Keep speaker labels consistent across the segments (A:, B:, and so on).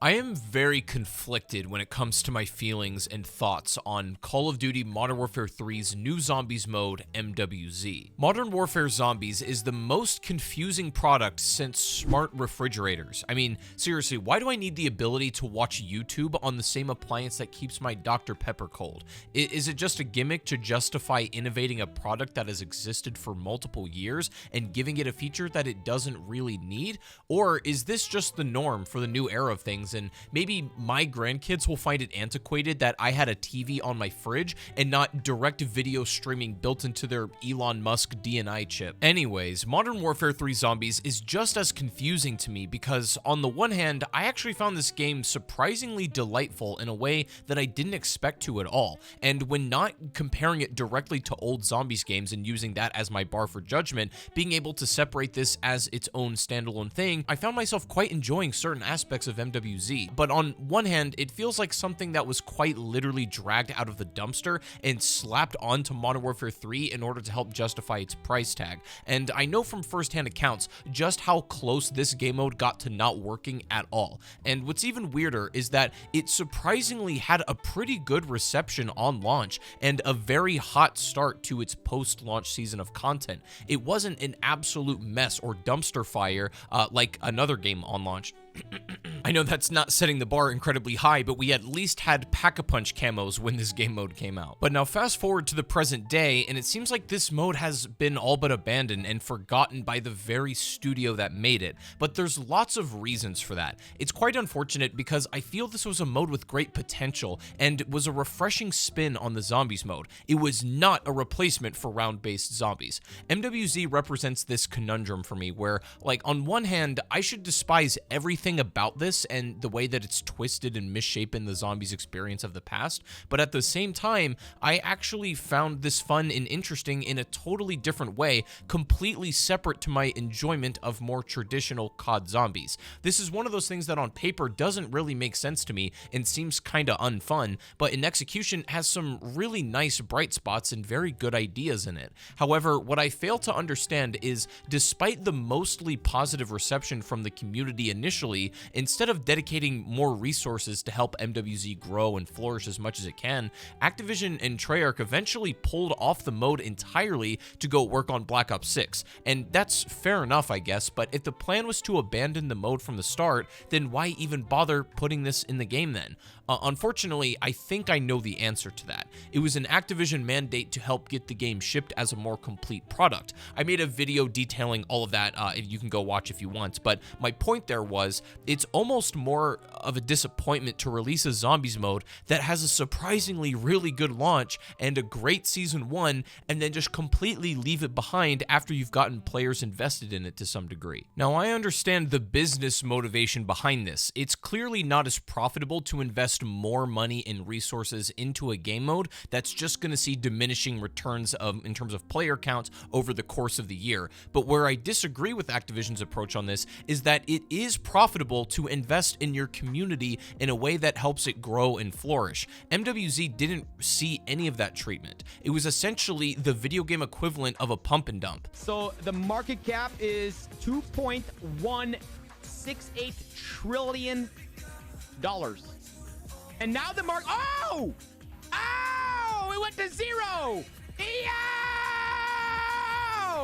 A: I am very conflicted when it comes to my feelings and thoughts on Call of Duty Modern Warfare 3's new Zombies mode, MWZ. Modern Warfare Zombies is the most confusing product since smart refrigerators. I mean, seriously, why do I need the ability to watch YouTube on the same appliance that keeps my Dr. Pepper cold? Is it just a gimmick to justify innovating a product that has existed for multiple years and giving it a feature that it doesn't really need? Or is this just the norm for the new era of things, and maybe my grandkids will find it antiquated that I had a TV on my fridge and not direct video streaming built into their Elon Musk DNI chip? Anyways, Modern Warfare 3 Zombies is just as confusing to me because on the one hand, I actually found this game surprisingly delightful in a way that I didn't expect to at all, and when not comparing it directly to old Zombies games and using that as my bar for judgment, being able to separate this as its own standalone thing, I found myself quite enjoying certain aspects of MWZ. But on one hand, it feels like something that was quite literally dragged out of the dumpster and slapped onto Modern Warfare 3 in order to help justify its price tag. And I know from firsthand accounts just how close this game mode got to not working at all. And what's even weirder is that it surprisingly had a pretty good reception on launch and a very hot start to its post-launch season of content. It wasn't an absolute mess or dumpster fire like another game on launch. I know that's not setting the bar incredibly high, but we at least had Pack-a-Punch camos when this game mode came out. But now fast forward to the present day, and it seems like this mode has been all but abandoned and forgotten by the very studio that made it. But there's lots of reasons for that. It's quite unfortunate because I feel this was a mode with great potential and was a refreshing spin on the Zombies mode. It was not a replacement for round-based zombies. MWZ represents this conundrum for me where, like, on one hand, I should despise everything about this and the way that it's twisted and misshapen the Zombies experience of the past, but at the same time, I actually found this fun and interesting in a totally different way, completely separate to my enjoyment of more traditional COD Zombies. This is one of those things that on paper doesn't really make sense to me and seems kinda unfun, but in execution has some really nice bright spots and very good ideas in it. However, what I fail to understand is, despite the mostly positive reception from the community initially, instead of dedicating more resources to help MWZ grow and flourish as much as it can, Activision and Treyarch eventually pulled off the mode entirely to go work on Black Ops 6. And that's fair enough, I guess, but if the plan was to abandon the mode from the start, then why even bother putting this in the game then? Unfortunately, I think I know the answer to that. It was an Activision mandate to help get the game shipped as a more complete product. I made a video detailing all of that, you can go watch if you want, but my point there was, it's almost more of a disappointment to release a Zombies mode that has a surprisingly really good launch and a great Season 1, and then just completely leave it behind after you've gotten players invested in it to some degree. Now, I understand the business motivation behind this. It's clearly not as profitable to invest more money and resources into a game mode that's just going to see diminishing returns in terms of player counts over the course of the year. But where I disagree with Activision's approach on this is that it is profitable to invest in your community in a way that helps it grow and flourish. MWZ didn't see any of that treatment. It was essentially the video game equivalent of a pump and dump.
B: So the market cap is $2.168 trillion. And now the mark, oh, it went to zero. Yeah!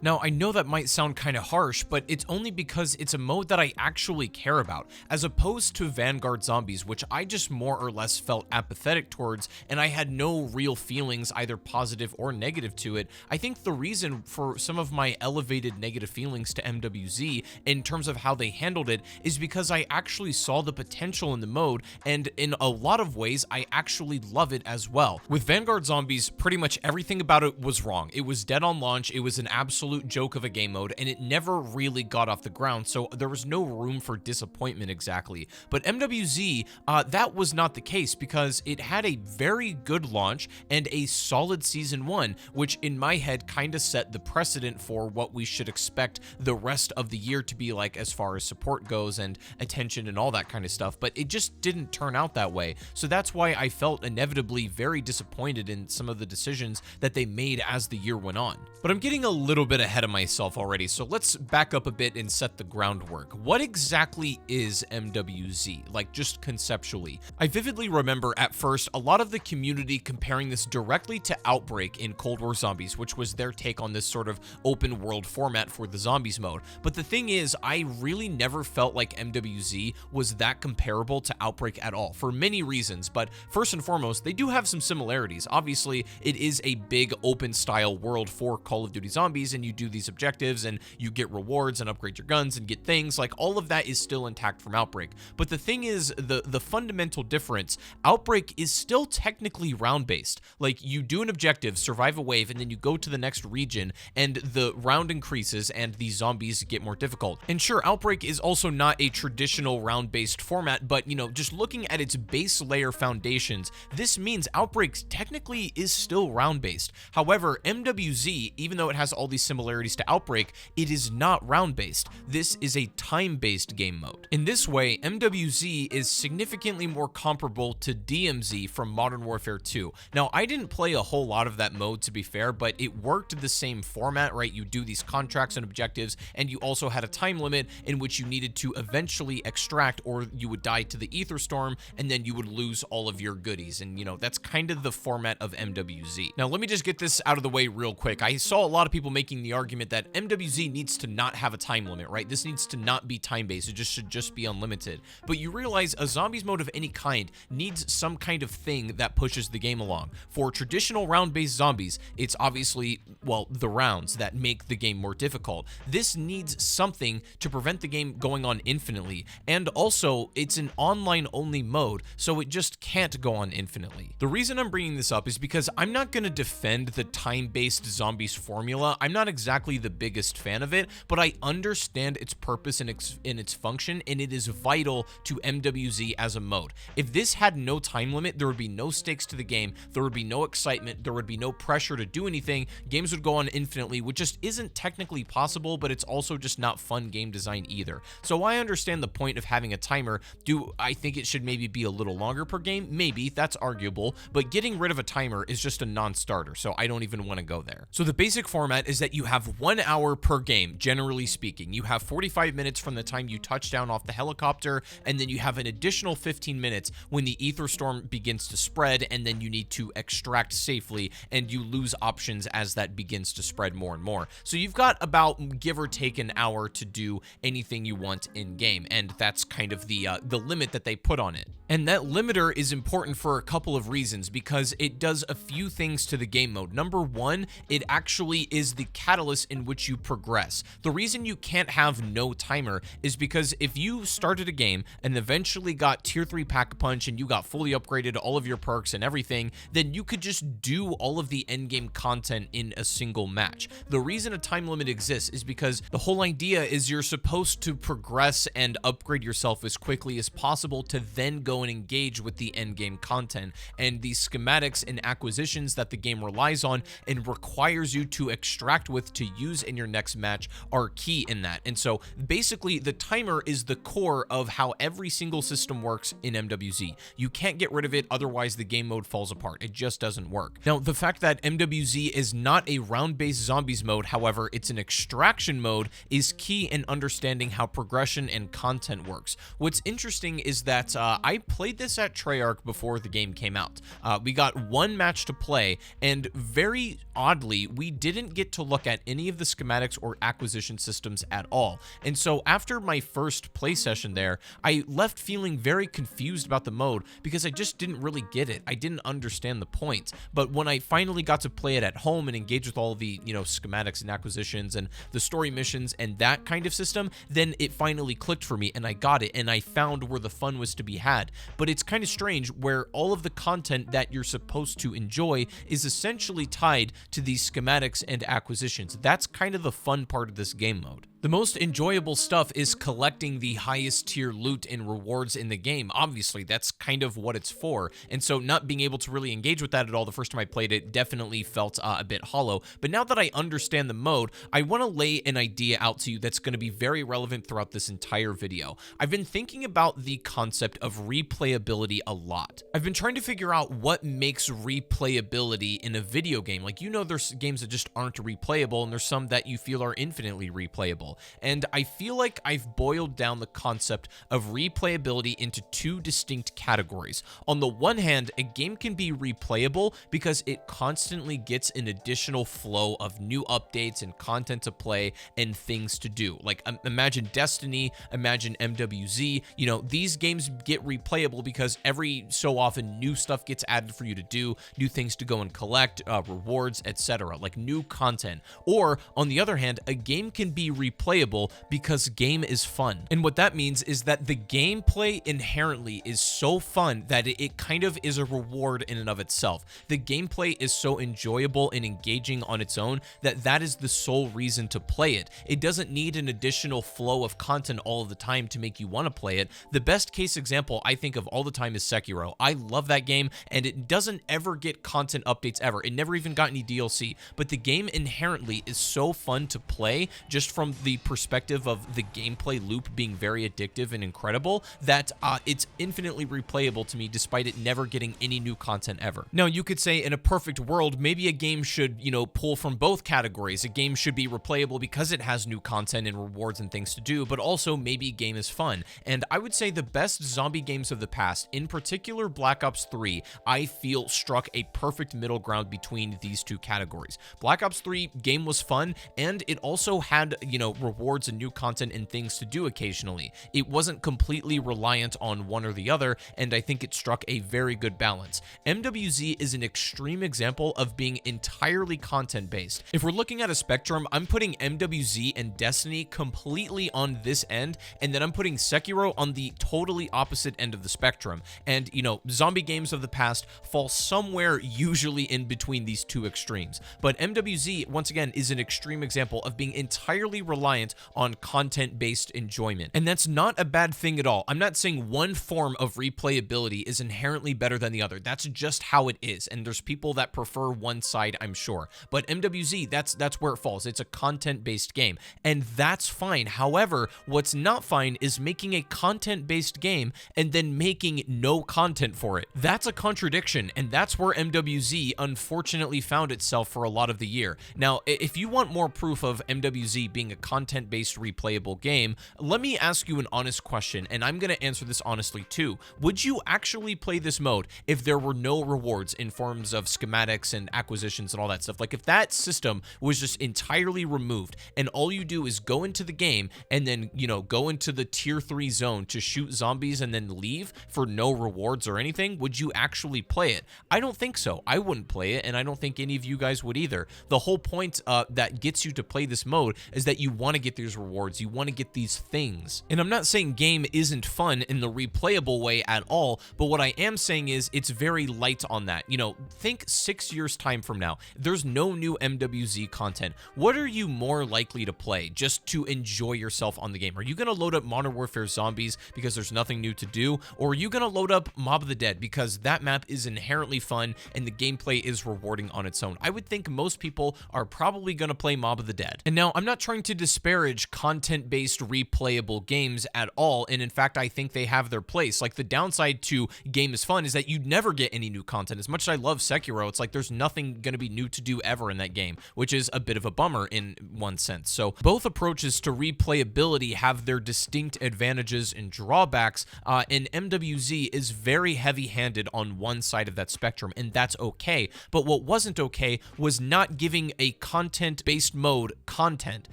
A: Now, I know that might sound kind of harsh, but it's only because it's a mode that I actually care about, as opposed to Vanguard Zombies, which I just more or less felt apathetic towards, and I had no real feelings, either positive or negative to it. I think the reason for some of my elevated negative feelings to MWZ in terms of how they handled it is because I actually saw the potential in the mode, and in a lot of ways, I actually love it as well. With Vanguard Zombies, pretty much everything about it was wrong. It was dead on launch, it was an absolute joke of a game mode, and it never really got off the ground, so there was no room for disappointment exactly. But MWZ, that was not the case because it had a very good launch and a solid Season 1, which in my head kind of set the precedent for what we should expect the rest of the year to be like as far as support goes and attention and all that kind of stuff, but it just didn't turn out that way. So that's why I felt inevitably very disappointed in some of the decisions that they made as the year went on. But I'm getting a little bit bit ahead of myself already, so let's back up a bit and set the groundwork. What exactly is MWZ? Like, just conceptually. I vividly remember at first a lot of the community comparing this directly to Outbreak in Cold War Zombies, which was their take on this sort of open world format for the zombies mode. But the thing is, I really never felt like MWZ was that comparable to Outbreak at all, for many reasons. But first and foremost, they do have some similarities. Obviously, it is a big open style world for Call of Duty Zombies, and you do these objectives and you get rewards and upgrade your guns and get things. Like, all of that is still intact from Outbreak. But the thing is, the fundamental difference, Outbreak is still technically round based. Like, you do an objective, survive a wave, and then you go to the next region and the round increases and the zombies get more difficult. And sure, Outbreak is also not a traditional round based format, but you know, just looking at its base layer foundations, this means Outbreak technically is still round based. However, MWZ, even though it has all these similarities to Outbreak, it is not round based. This is a time based game mode. In this way, MWZ is significantly more comparable to DMZ from Modern Warfare 2. Now, I didn't play a whole lot of that mode, to be fair, but it worked the same format, right? You do these contracts and objectives, and you also had a time limit in which you needed to eventually extract, or you would die to the ether storm, and then you would lose all of your goodies. And you know, that's kind of the format of MWZ. Now, let me just get this out of the way real quick. I saw a lot of people making the argument that MWZ needs to not have a time limit, right? This needs to not be time-based. It should just be unlimited. But you realize a zombies mode of any kind needs some kind of thing that pushes the game along. For traditional round-based zombies, it's obviously, well, the rounds that make the game more difficult. This needs something to prevent the game going on infinitely. And also, it's an online-only mode, so it just can't go on infinitely. The reason I'm bringing this up is because I'm not going to defend the time-based zombies formula. I'm not exactly the biggest fan of it, but I understand its purpose and its function, and it is vital to MWZ as a mode. If this had no time limit, there would be no stakes to the game, there would be no excitement, there would be no pressure to do anything, games would go on infinitely, which just isn't technically possible, but it's also just not fun game design either. So I understand the point of having a timer. Do I think it should maybe be a little longer per game? Maybe, that's arguable, but getting rid of a timer is just a non-starter, so I don't even want to go there. So the basic format is that you have 1 hour per game, generally speaking. You have 45 minutes from the time you touch down off the helicopter, and then you have an additional 15 minutes when the ether storm begins to spread, and then you need to extract safely, and you lose options as that begins to spread more and more. So you've got about, give or take, an hour to do anything you want in game, and that's kind of the limit that they put on it. And that limiter is important for a couple of reasons, because it does a few things to the game mode. Number one, it actually is the catalyst in which you progress. The reason you can't have no timer is because if you started a game and eventually got tier 3 pack-a-punch and you got fully upgraded all of your perks and everything, then you could just do all of the endgame content in a single match. The reason a time limit exists is because the whole idea is you're supposed to progress and upgrade yourself as quickly as possible to then go and engage with the endgame content, and the schematics and acquisitions that the game relies on and requires you to extract with to use in your next match are key in that. And so basically the timer is the core of how every single system works in MWZ. You can't get rid of it, otherwise the game mode falls apart. It just doesn't work. Now, the fact that MWZ is not a round-based zombies mode, however, it's an extraction mode, is key in understanding how progression and content works. What's interesting is that I played this at Treyarch before the game came out. We got one match to play, and very oddly, we didn't get to look at any of the schematics or acquisition systems at all. And so after my first play session there, I left feeling very confused about the mode because I just didn't really get it. I didn't understand the point. But when I finally got to play it at home and engage with all the, schematics and acquisitions and the story missions and that kind of system, then it finally clicked for me and I got it and I found where the fun was to be had. But it's kind of strange where all of the content that you're supposed to enjoy is essentially tied to these schematics and acquisitions. That's kind of the fun part of this game mode. The most enjoyable stuff is collecting the highest tier loot and rewards in the game. Obviously, that's kind of what it's for. And so not being able to really engage with that at all the first time I played it definitely felt a bit hollow. But now that I understand the mode, I want to lay an idea out to you that's going to be very relevant throughout this entire video. I've been thinking about the concept of replayability a lot. I've been trying to figure out what makes replayability in a video game. Like, you know, there's games that just aren't replayable, and there's some that you feel are infinitely replayable. And I feel like I've boiled down the concept of replayability into two distinct categories. On the one hand, a game can be replayable because it constantly gets an additional flow of new updates and content to play and things to do. Like, imagine Destiny, imagine MWZ. You know, these games get replayable because every so often new stuff gets added for you to do, new things to go and collect, rewards, etc., like new content. Or, on the other hand, a game can be replayable because game is fun. And what that means is that the gameplay inherently is so fun that it kind of is a reward in and of itself. The gameplay is so enjoyable and engaging on its own that that is the sole reason to play it. It doesn't need an additional flow of content all of the time to make you want to play it. The best case example I think of all the time is Sekiro. I love that game, and it doesn't ever get content updates ever. It never even got any DLC, but the game inherently is so fun to play just from the perspective of the gameplay loop being very addictive and incredible that it's infinitely replayable to me despite it never getting any new content ever. Now, you could say in a perfect world, maybe a game should, you know, pull from both categories. A game should be replayable because it has new content and rewards and things to do, but also maybe a game is fun. And I would say the best zombie games of the past, in particular Black Ops 3, I feel struck a perfect middle ground between these two categories. Black Ops 3 game was fun, and it also had, you know, rewards and new content and things to do occasionally. It wasn't completely reliant on one or the other, and I think it struck a very good balance. MWZ is an extreme example of being entirely content-based. If we're looking at a spectrum, I'm putting MWZ and Destiny completely on this end, and then I'm putting Sekiro on the totally opposite end of the spectrum. And, you know, zombie games of the past fall somewhere usually in between these two extremes. But MWZ, once again, is an extreme example of being entirely reliant on content-based enjoyment. And that's not a bad thing at all. I'm not saying one form of replayability is inherently better than the other. That's just how it is. And there's people that prefer one side, I'm sure. But MWZ, that's where it falls. It's a content-based game. And that's fine. However, what's not fine is making a content-based game and then making no content for it. That's a contradiction, and that's where MWZ unfortunately found itself for a lot of the year. Now, if you want more proof of MWZ being a content-based replayable game, let me ask you an honest question, and I'm going to answer this honestly too. Would you actually play this mode if there were no rewards in forms of schematics and acquisitions and all that stuff? Like, if that system was just entirely removed and all you do is go into the game and then, you know, go into the tier 3 zone to shoot zombies and then leave for no rewards or anything, would you actually play it? I don't think so. I wouldn't play it, and I don't think any of you guys would either. The whole point that gets you to play this mode is that you want to get these rewards, you want to get these things. And I'm not saying game isn't fun in the replayable way at all, but what I am saying is it's very light on that. You know, think 6 years time from now, there's no new MWZ content. What are you more likely to play just to enjoy yourself on the game? Are you going to load up Modern Warfare Zombies because there's nothing new to do? Or are you going to load up Mob of the Dead because that map is inherently fun and the gameplay is rewarding on its own? I would think most people are probably going to play Mob of the Dead. And now, I'm not trying to disparage content-based replayable games at all, and in fact, I think they have their place. Like, the downside to game is fun is that you never get any new content. As much as I love Sekiro, it's like there's nothing going to be new to do ever in that game, which is a bit of a bummer in one sense. So both approaches to replayability have their distinct advantages and drawbacks, and MWZ is very heavy-handed on one side of that spectrum, and that's okay. But what wasn't okay was not giving a content-based mode content.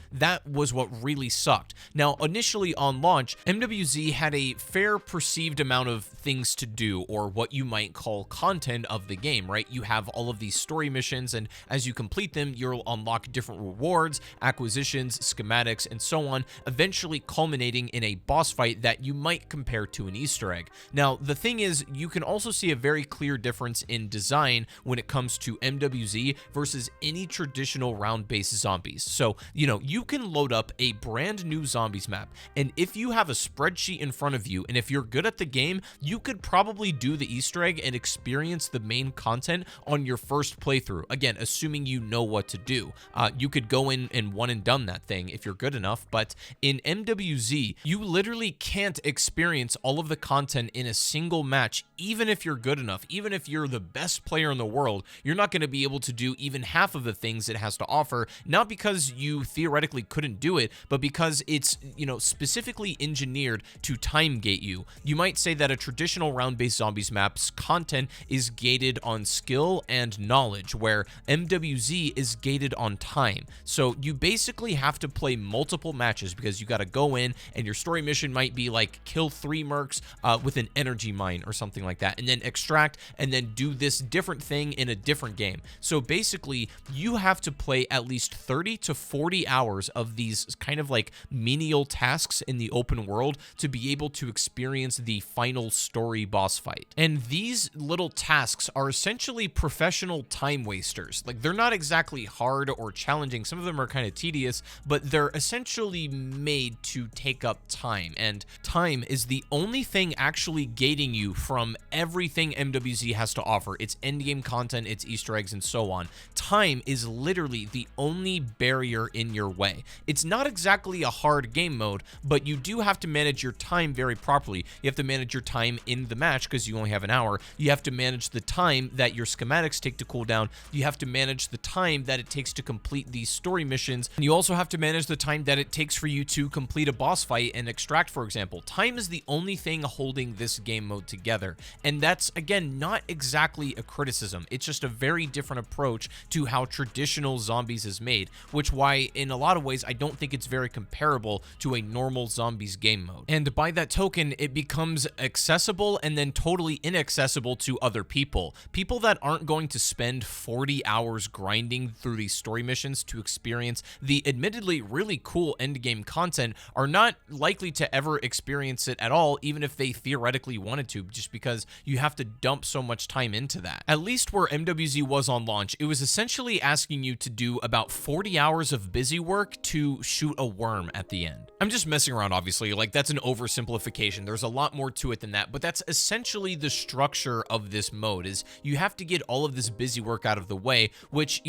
A: That was what really sucked. Now, initially on launch, MWZ had a fair perceived amount of things to do, or what you might call content of the game, right? You have all of these story missions, and as you complete them, you'll unlock different rewards, acquisitions, schematics, and so on, eventually culminating in a boss fight that you might compare to an Easter egg. Now, the thing is, you can also see a very clear difference in design when it comes to MWZ versus any traditional round-based zombies. So, you know, you can load up a brand new zombies map. And if you have a spreadsheet in front of you, and if you're good at the game, you could probably do the Easter egg and experience the main content on your first playthrough. Again, assuming you know what to do. You could go in and one and done that thing if you're good enough, but in MWZ, you literally can't experience all of the content in a single match, even if you're good enough. Even if you're the best player in the world, you're not going to be able to do even half of the things it has to offer, not because you theoretically couldn't do it, but because it's, specifically engineered to time gate you. You might say that a traditional round-based zombies map's content is gated on skill and knowledge, where MWZ is gated on time. So you basically have to play multiple matches because you got to go in and your story mission might be like kill 3 mercs with an energy mine or something like that, and then extract and then do this different thing in a different game. So basically you have to play at least 30 to 40 hours of these kind of like menial tasks in the open world to be able to experience the final story boss fight. And these little tasks are essentially professional time wasters. Like, they're not exactly hard or challenging. Some of them are kind of tedious, but they're essentially made to take up time. And time is the only thing actually gating you from everything MWZ has to offer. Its endgame content, its Easter eggs, and so on. Time is literally the only barrier in your way. It's not exactly a hard game mode, but you do have to manage your time very properly. You have to manage your time in the match because you only have an hour. You have to manage the time that your schematics take to cool down. You have to manage the time that it takes to complete these story missions. And you also have to manage the time that it takes for you to complete a boss fight and extract, for example. Time is the only thing holding this game mode together. And that's, again, not exactly a criticism. It's just a very different approach to how traditional zombies is made, which why in a lot of ways I don't think it's very comparable to a normal zombies game mode. And by that token, it becomes accessible and then totally inaccessible to other people. People that aren't going to spend 40 hours grinding through these story missions to experience the admittedly really cool endgame content are not likely to ever experience it at all, even if they theoretically wanted to, just because you have to dump so much time into that. At least where MWZ was on launch, it was essentially asking you to do about 40 hours of busy work to shoot a worm at the end. I'm just messing around, obviously, like that's an oversimplification. There's a lot more to it than that, but that's essentially the structure of this mode, is you have to get all of this busy work out of the way, which,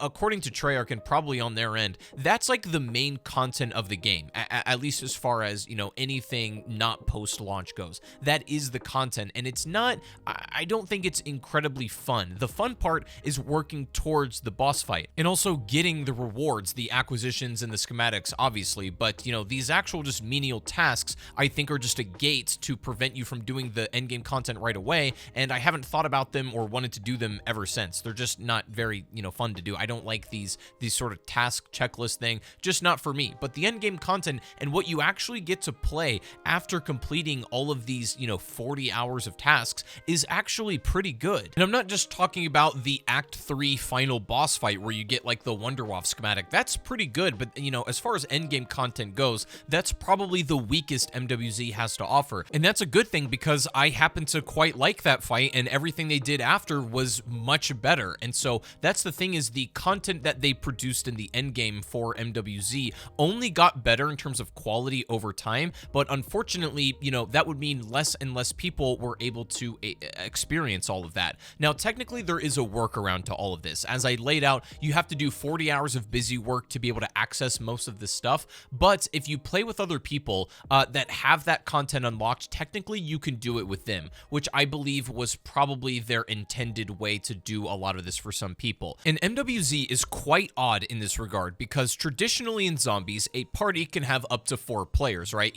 A: according to Treyarch and probably on their end, that's like the main content of the game, at least as far as, anything not post-launch goes. That is the content, and it's not, I don't think it's incredibly fun. The fun part is working towards the boss fight, and also getting the rewards, the acquisitions, and the schematics, obviously, but, these actual just menial tasks, I think, are just a gate to prevent you from doing the endgame content right away, and I haven't thought about them or wanted to do them ever since. They're just not very, fun to do. I don't like these sort of task checklist thing, just not for me. But the endgame content and what you actually get to play after completing all of these, 40 hours of tasks is actually pretty good. And I'm not just talking about the Act 3 final boss fight where you get like the Wonderwaff schematic. That's pretty good, but as far as endgame content goes, that's probably the weakest MWZ has to offer. And that's a good thing because I happen to quite like that fight, and everything they did after was much better. And so that's the thing, is the content that they produced in the endgame for MWZ only got better in terms of quality over time, but unfortunately, that would mean less and less people were able to experience all of that. Now, technically, there is a workaround to all of this. As I laid out, you have to do 40 hours of busy work to be able to access most of this stuff, but if you play with other people that have that content unlocked, technically you can do it with them, which I believe was probably their intended way to do a lot of this for some people. And MWZ is quite odd in this regard because traditionally in zombies, a party can have up to 4 players, right?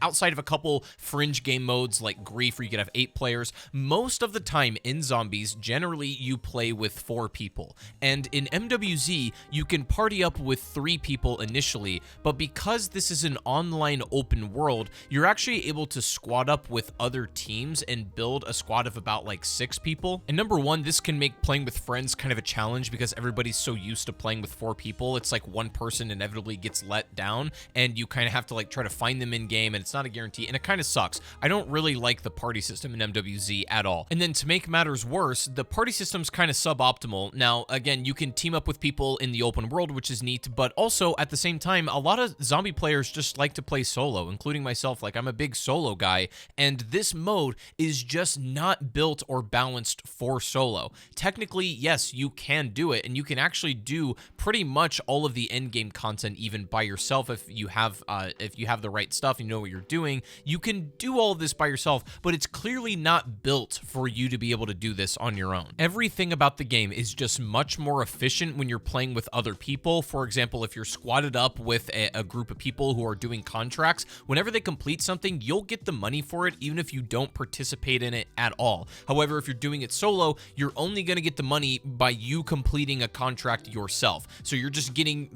A: Outside of a couple fringe game modes like Grief where you could have 8 players, most of the time in zombies, generally you play with 4 people. And in MWZ, you can party up with 3 people initially, but because this is an online open world, you're actually able to squad up with other teams and build a squad of about like 6 people. And number one, this can make playing with friends kind of a challenge because everybody's so used to playing with 4 people. It's like one person inevitably gets let down and you kind of have to like try to find them in game, and it's not a guarantee, and it kind of sucks. I don't really like the party system in MWZ at all. And then to make matters worse, the party system's kind of suboptimal. Now, again, you can team up with people in the open world, which is neat, but also also, at the same time, a lot of zombie players just like to play solo, including myself. Like, I'm a big solo guy, and this mode is just not built or balanced for solo. Technically, yes, you can do it, and you can actually do pretty much all of the endgame content even by yourself if you have the right stuff and you know what you're doing. You can do all of this by yourself, but it's clearly not built for you to be able to do this on your own. Everything about the game is just much more efficient when you're playing with other people. For example, if you're squatted up with a group of people who are doing contracts, whenever they complete something, you'll get the money for it even if you don't participate in it at all. However, if you're doing it solo, you're only going to get the money by you completing a contract yourself. So you're just getting,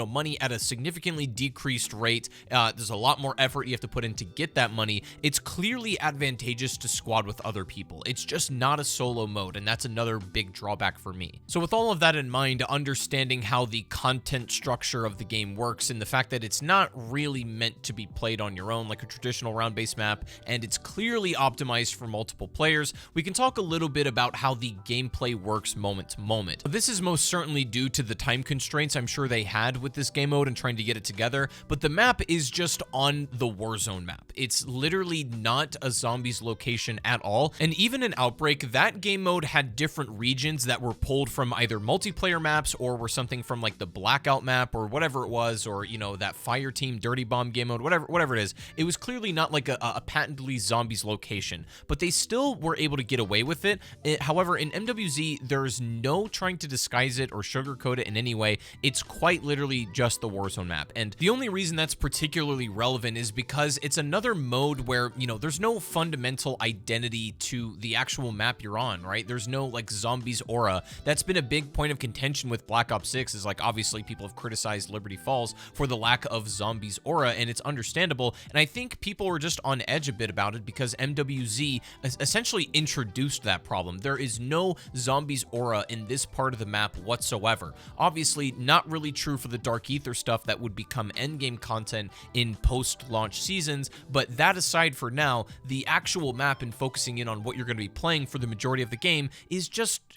A: money at a significantly decreased rate. There's a lot more effort you have to put in to get that money. It's clearly advantageous to squad with other people. It's just not a solo mode, and that's another big drawback for me. So with all of that in mind, understanding how the content structure of the game works and the fact that it's not really meant to be played on your own like a traditional round-based map, and it's clearly optimized for multiple players, we can talk a little bit about how the gameplay works moment to moment. This is most certainly due to the time constraints I'm sure they had with this game mode and trying to get it together, but the map is just on the Warzone map. It's literally not a zombies location at all, and even in Outbreak, that game mode had different regions that were pulled from either multiplayer maps or were something from like the Blackout map or whatever it was, or that Fire Team Dirty Bomb game mode, whatever it is. It was clearly not like a patently zombies location, but they still were able to get away with it. However, in MWZ, there's no trying to disguise it or sugarcoat it in any way. It's quite literally just the Warzone map, and the only reason that's particularly relevant is because it's another mode where, there's no fundamental identity to the actual map you're on, right? There's no like zombies aura. That's been a big point of contention with Black Ops 6, is like, obviously people have criticized Liberty Falls for the lack of zombies aura, and it's understandable, and I think people were just on edge a bit about it because MWZ essentially introduced that problem. There is no zombies aura in this part of the map whatsoever. Obviously, not really true for the Dark Ether stuff that would become endgame content in post-launch seasons, but that aside for now, the actual map and focusing in on what you're going to be playing for the majority of the game is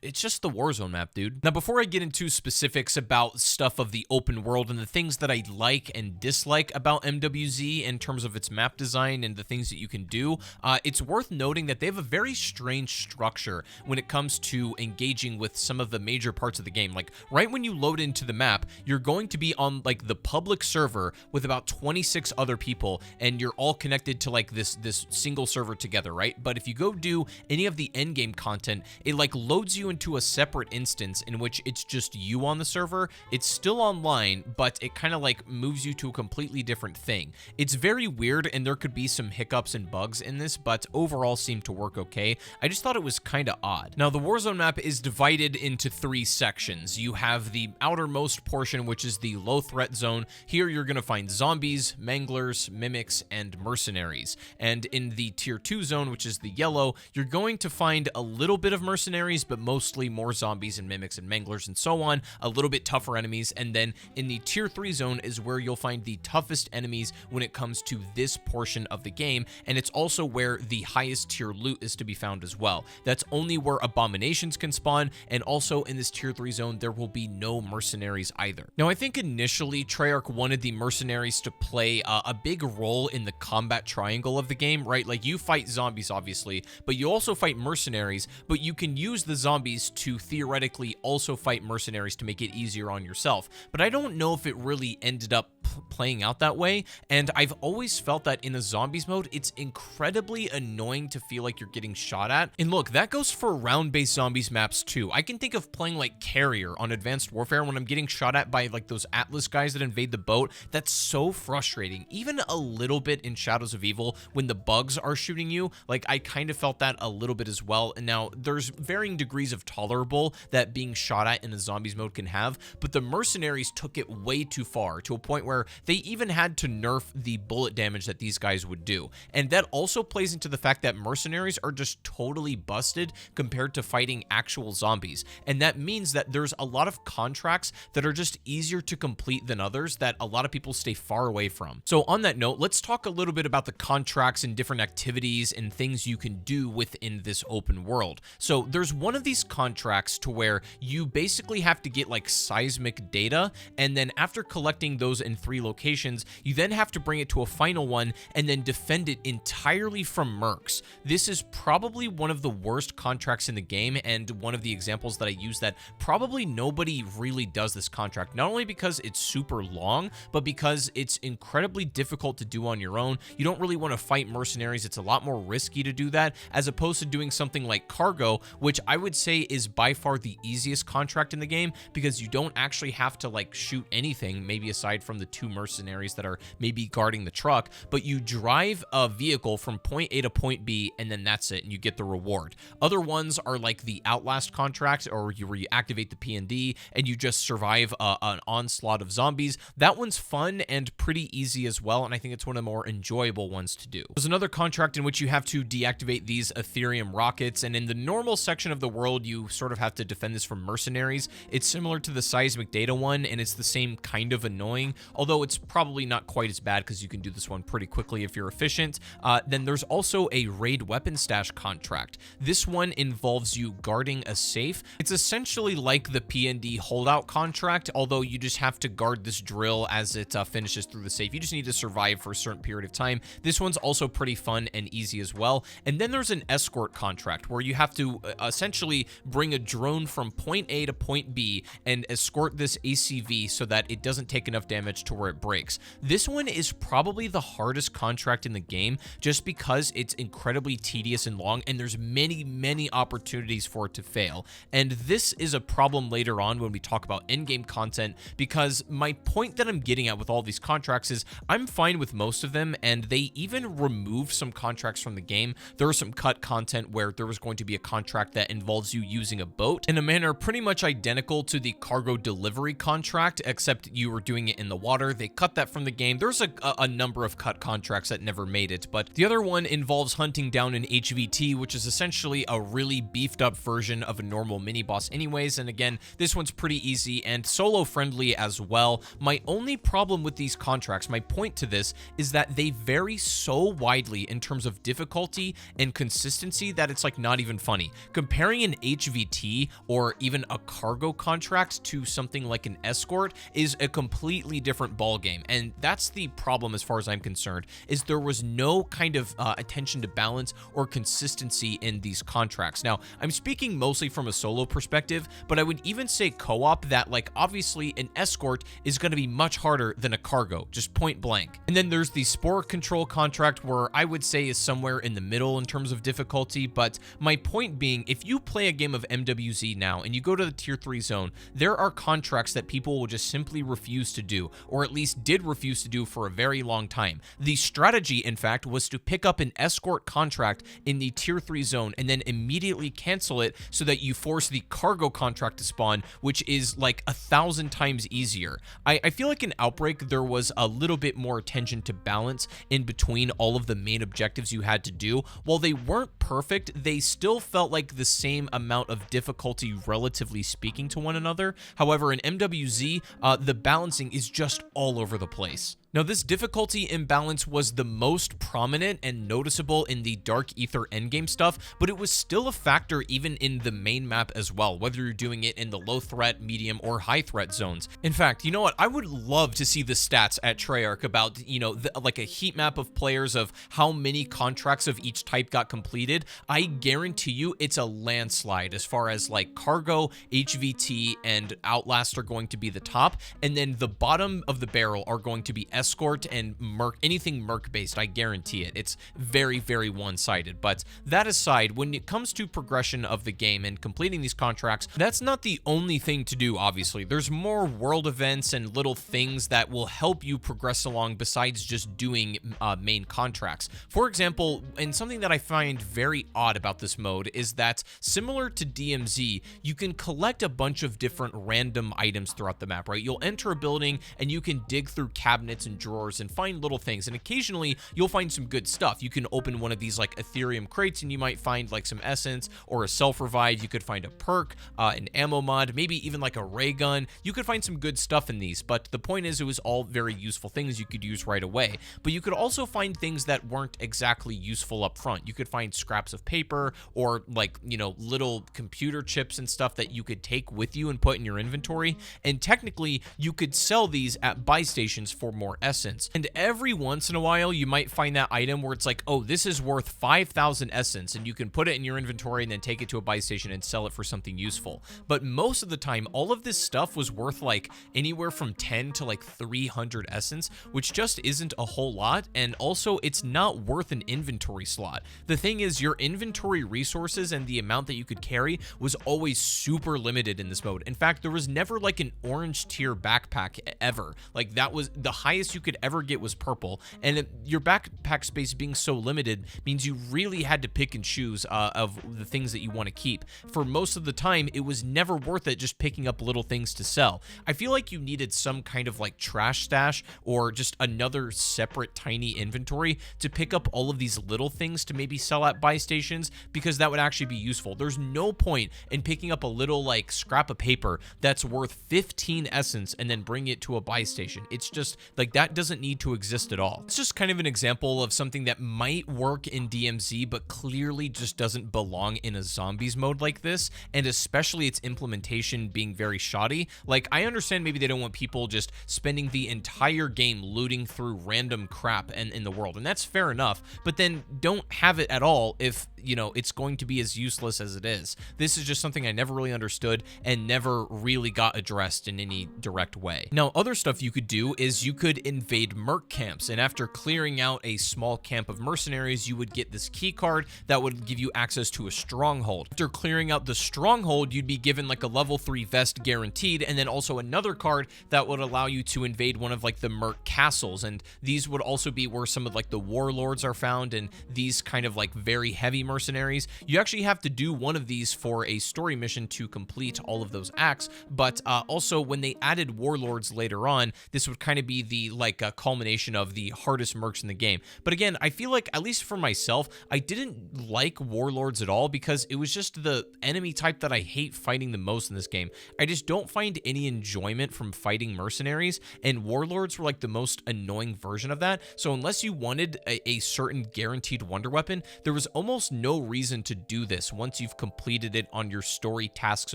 A: it's just the Warzone map, dude. Now, before I get into specifics about stuff of the open world and the things that I like and dislike about MWZ in terms of its map design and the things that you can do, it's worth noting that they have a very strange structure when it comes to engaging with some of the major parts of the game. Like, right when you load into the map, you're going to be on like the public server with about 26 other people, and you're all connected to like this single server together, right? But if you go do any of the endgame content, it like loads you into a separate instance in which it's just you on the server. It's still online, but it kind of like moves you to a completely different thing. It's very weird, and there could be some hiccups and bugs in this, but overall seemed to work okay. I just thought it was kind of odd. Now, the Warzone map is divided into 3 sections. You have the outermost portion, which is the low threat zone. Here you're going to find zombies, manglers, mimics, and mercenaries. And in the tier 2 zone, which is the yellow, you're going to find a little bit of mercenaries, but mostly more zombies and mimics and manglers and so on, a little bit tougher enemies. And then in the tier 3 zone is where you'll find the toughest enemies when it comes to this portion of the game, and it's also where the highest tier loot is to be found as well. That's only where abominations can spawn, and also in this tier 3 zone there will be no mercenaries either. Now, I think initially Treyarch wanted the mercenaries to play a big role in the combat triangle of the game, right? Like, you fight zombies obviously, but you also fight mercenaries, but you can use the zombies to theoretically also fight mercenaries to make it easier on yourself. But I don't know if it really ended up playing out that way, and I've always felt that in a zombies mode, it's incredibly annoying to feel like you're getting shot at. And look, that goes for round-based zombies maps too. I can think of playing like Carrier on Advanced Warfare when I'm getting shot at by like those Atlas guys that invade the boat. That's so frustrating. Even a little bit in Shadows of Evil when the bugs are shooting you, like, I kind of felt that a little bit as well. And now there's varying degrees of tolerable that being shot at in a zombies mode can have, but the mercenaries took it way too far, to a point where they even had to nerf the bullet damage that these guys would do. And that also plays into the fact that mercenaries are just totally busted compared to fighting actual zombies. And that means that there's a lot of contracts that are just easier to complete than others that a lot of people stay far away from. So on that note, let's talk a little bit about the contracts and different activities and things you can do within this open world. So there's one of these contracts to where you basically have to get like seismic data, and then after collecting those in 3 locations, you then have to bring it to a final one and then defend it entirely from mercs. This is probably one of the worst contracts in the game, and one of the examples that I use that probably nobody really does this contract, not only because it's super long, but because it's incredibly difficult to do on your own. You don't really want to fight mercenaries. It's a lot more risky to do that, as opposed to doing something like cargo, which I would say is by far the easiest contract in the game, because you don't actually have to like shoot anything, maybe aside from the 2 mercenaries that are maybe guarding the truck, but you drive a vehicle from point A to point B, and then that's it, and you get the reward. Other ones are like the Outlast contract, or where you activate the P&D and you just survive an onslaught of zombies. That one's fun and pretty easy as well, and I think it's one of the more enjoyable ones to do. There's another contract in which you have to deactivate these Ethereum rockets, and in the normal section of the world, you sort of have to defend this from mercenaries. It's similar to the seismic data one, and it's the same kind of annoying, although it's probably not quite as bad because you can do this one pretty quickly if you're efficient. Then there's also a raid weapon stash contract. This one involves you guarding a safe. It's essentially like the P&D holdout contract, although you just have to guard this drill as it finishes through the safe. You just need to survive for a certain period of time. This one's also pretty fun and easy as well. And then there's an escort contract where you have to essentially bring a drone from point A to point B and escort this ACV so that it doesn't take enough damage to where it breaks. This one is probably the hardest contract in the game, just because it's incredibly tedious and long, and there's many opportunities for it to fail. And this is a problem later on when we talk about endgame content, because my point that I'm getting at with all these contracts is I'm fine with most of them, and they even removed some contracts from the game. There was some cut content where there was going to be a contract that involves you using a boat in a manner pretty much identical to the cargo delivery contract, except you were doing it in the water. They cut that from the game. There's a number of cut contracts that never made it, but the other one involves hunting down an HVT, which is essentially a really beefed up version of a normal mini boss anyways. And again, this one's pretty easy and solo friendly as well. My only problem with these contracts, my point to this, is that they vary so widely in terms of difficulty and consistency that it's like not even funny. Comparing an HVT or even a cargo contract to something like an escort is a completely different ballgame, and that's the problem as far as I'm concerned, is there was no kind of attention to balance or consistency in these contracts. Now, I'm speaking mostly from a solo perspective, but I would even say co-op, that like obviously an escort is going to be much harder than a cargo, just point blank. And then there's the spore control contract, where I would say is somewhere in the middle in terms of difficulty, but my point being, if you play a game of MWZ now and you go to the tier 3 zone, there are contracts that people will just simply refuse to do, or at least did refuse to do for a very long time. The strategy, in fact, was to pick up an escort contract in the tier 3 zone and then immediately cancel it so that you force the cargo contract to spawn, which is like 1,000 times easier. I feel like in Outbreak, there was a little bit more attention to balance in between all of the main objectives you had to do. While they weren't perfect, they still felt like the same amount of difficulty, relatively speaking, to one another. However, in MWZ, the balancing is just all over the place. Now, this difficulty imbalance was the most prominent and noticeable in the Dark Ether endgame stuff, but it was still a factor even in the main map as well, whether you're doing it in the low threat, medium, or high threat zones. In fact, you know what? I would love to see the stats at Treyarch about, you know, like a heat map of players of how many contracts of each type got completed. I guarantee you it's a landslide as far as like cargo, HVT, and Outlast are going to be the top, and then the bottom of the barrel are going to be escort and merc, anything merc based. I guarantee it. It's very one-sided. But that aside, when it comes to progression of the game and completing these contracts, that's not the only thing to do. Obviously, there's more world events and little things that will help you progress along besides just doing main contracts. For example, and something that I find very odd about this mode is that, similar to DMZ, you can collect a bunch of different random items throughout the map, right? You'll enter a building and you can dig through cabinets and and drawers and find little things, and occasionally you'll find some good stuff. You can open one of these like Ethereum crates and you might find like some essence or a self-revive. You could find a perk, an ammo mod, maybe even like a ray gun. You could find some good stuff in these, but the point is it was all very useful things you could use right away. But you could also find things that weren't exactly useful up front. You could find scraps of paper or like, you know, little computer chips and stuff that you could take with you and put in your inventory. And technically you could sell these at buy stations for more essence. And every once in a while you might find that item where it's like, oh, this is worth 5,000 essence, and you can put it in your inventory and then take it to a buy station and sell it for something useful. But most of the time, all of this stuff was worth like anywhere from 10 to like 300 essence, which just isn't a whole lot. And also it's not worth an inventory slot. The thing is, your inventory resources and the amount that you could carry was always super limited in this mode. In fact, there was never like an orange tier backpack ever. Like that was the highest you could ever get was purple. And your backpack space being so limited means you really had to pick and choose of the things that you want to keep. For most of the time, it was never worth it just picking up little things to sell. I feel like you needed some kind of like trash stash or just another separate tiny inventory to pick up all of these little things to maybe sell at buy stations, because that would actually be useful. There's no point in picking up a little like scrap of paper that's worth 15 essence and then bring it to a buy station. It's just like that doesn't need to exist at all. It's just kind of an example of something that might work in DMZ but clearly just doesn't belong in a zombies mode like this, and especially its implementation being very shoddy. Like, I understand maybe they don't want people just spending the entire game looting through random crap in the world, and that's fair enough, but then don't have it at all if, you know, it's going to be as useless as it is. This is just something I never really understood and never really got addressed in any direct way. Now, other stuff you could do is you could invade merc camps, and after clearing out a small camp of mercenaries, you would get this key card that would give you access to a stronghold. After clearing out the stronghold, you'd be given like a level 3 vest guaranteed, and then also another card that would allow you to invade one of like the merc castles, and these would also be where some of like the warlords are found, and these kind of like very heavy mercenaries. You actually have to do one of these for a story mission to complete all of those acts, but also when they added warlords later on, this would kind of be the like culmination of the hardest mercs in the game. But again, I feel like, at least for myself, I didn't like warlords at all because it was just the enemy type that I hate fighting the most in this game. I just don't find any enjoyment from fighting mercenaries, and warlords were like the most annoying version of that. So unless you wanted a certain guaranteed wonder weapon, there was almost no reason to do this. Once you've completed it on your story tasks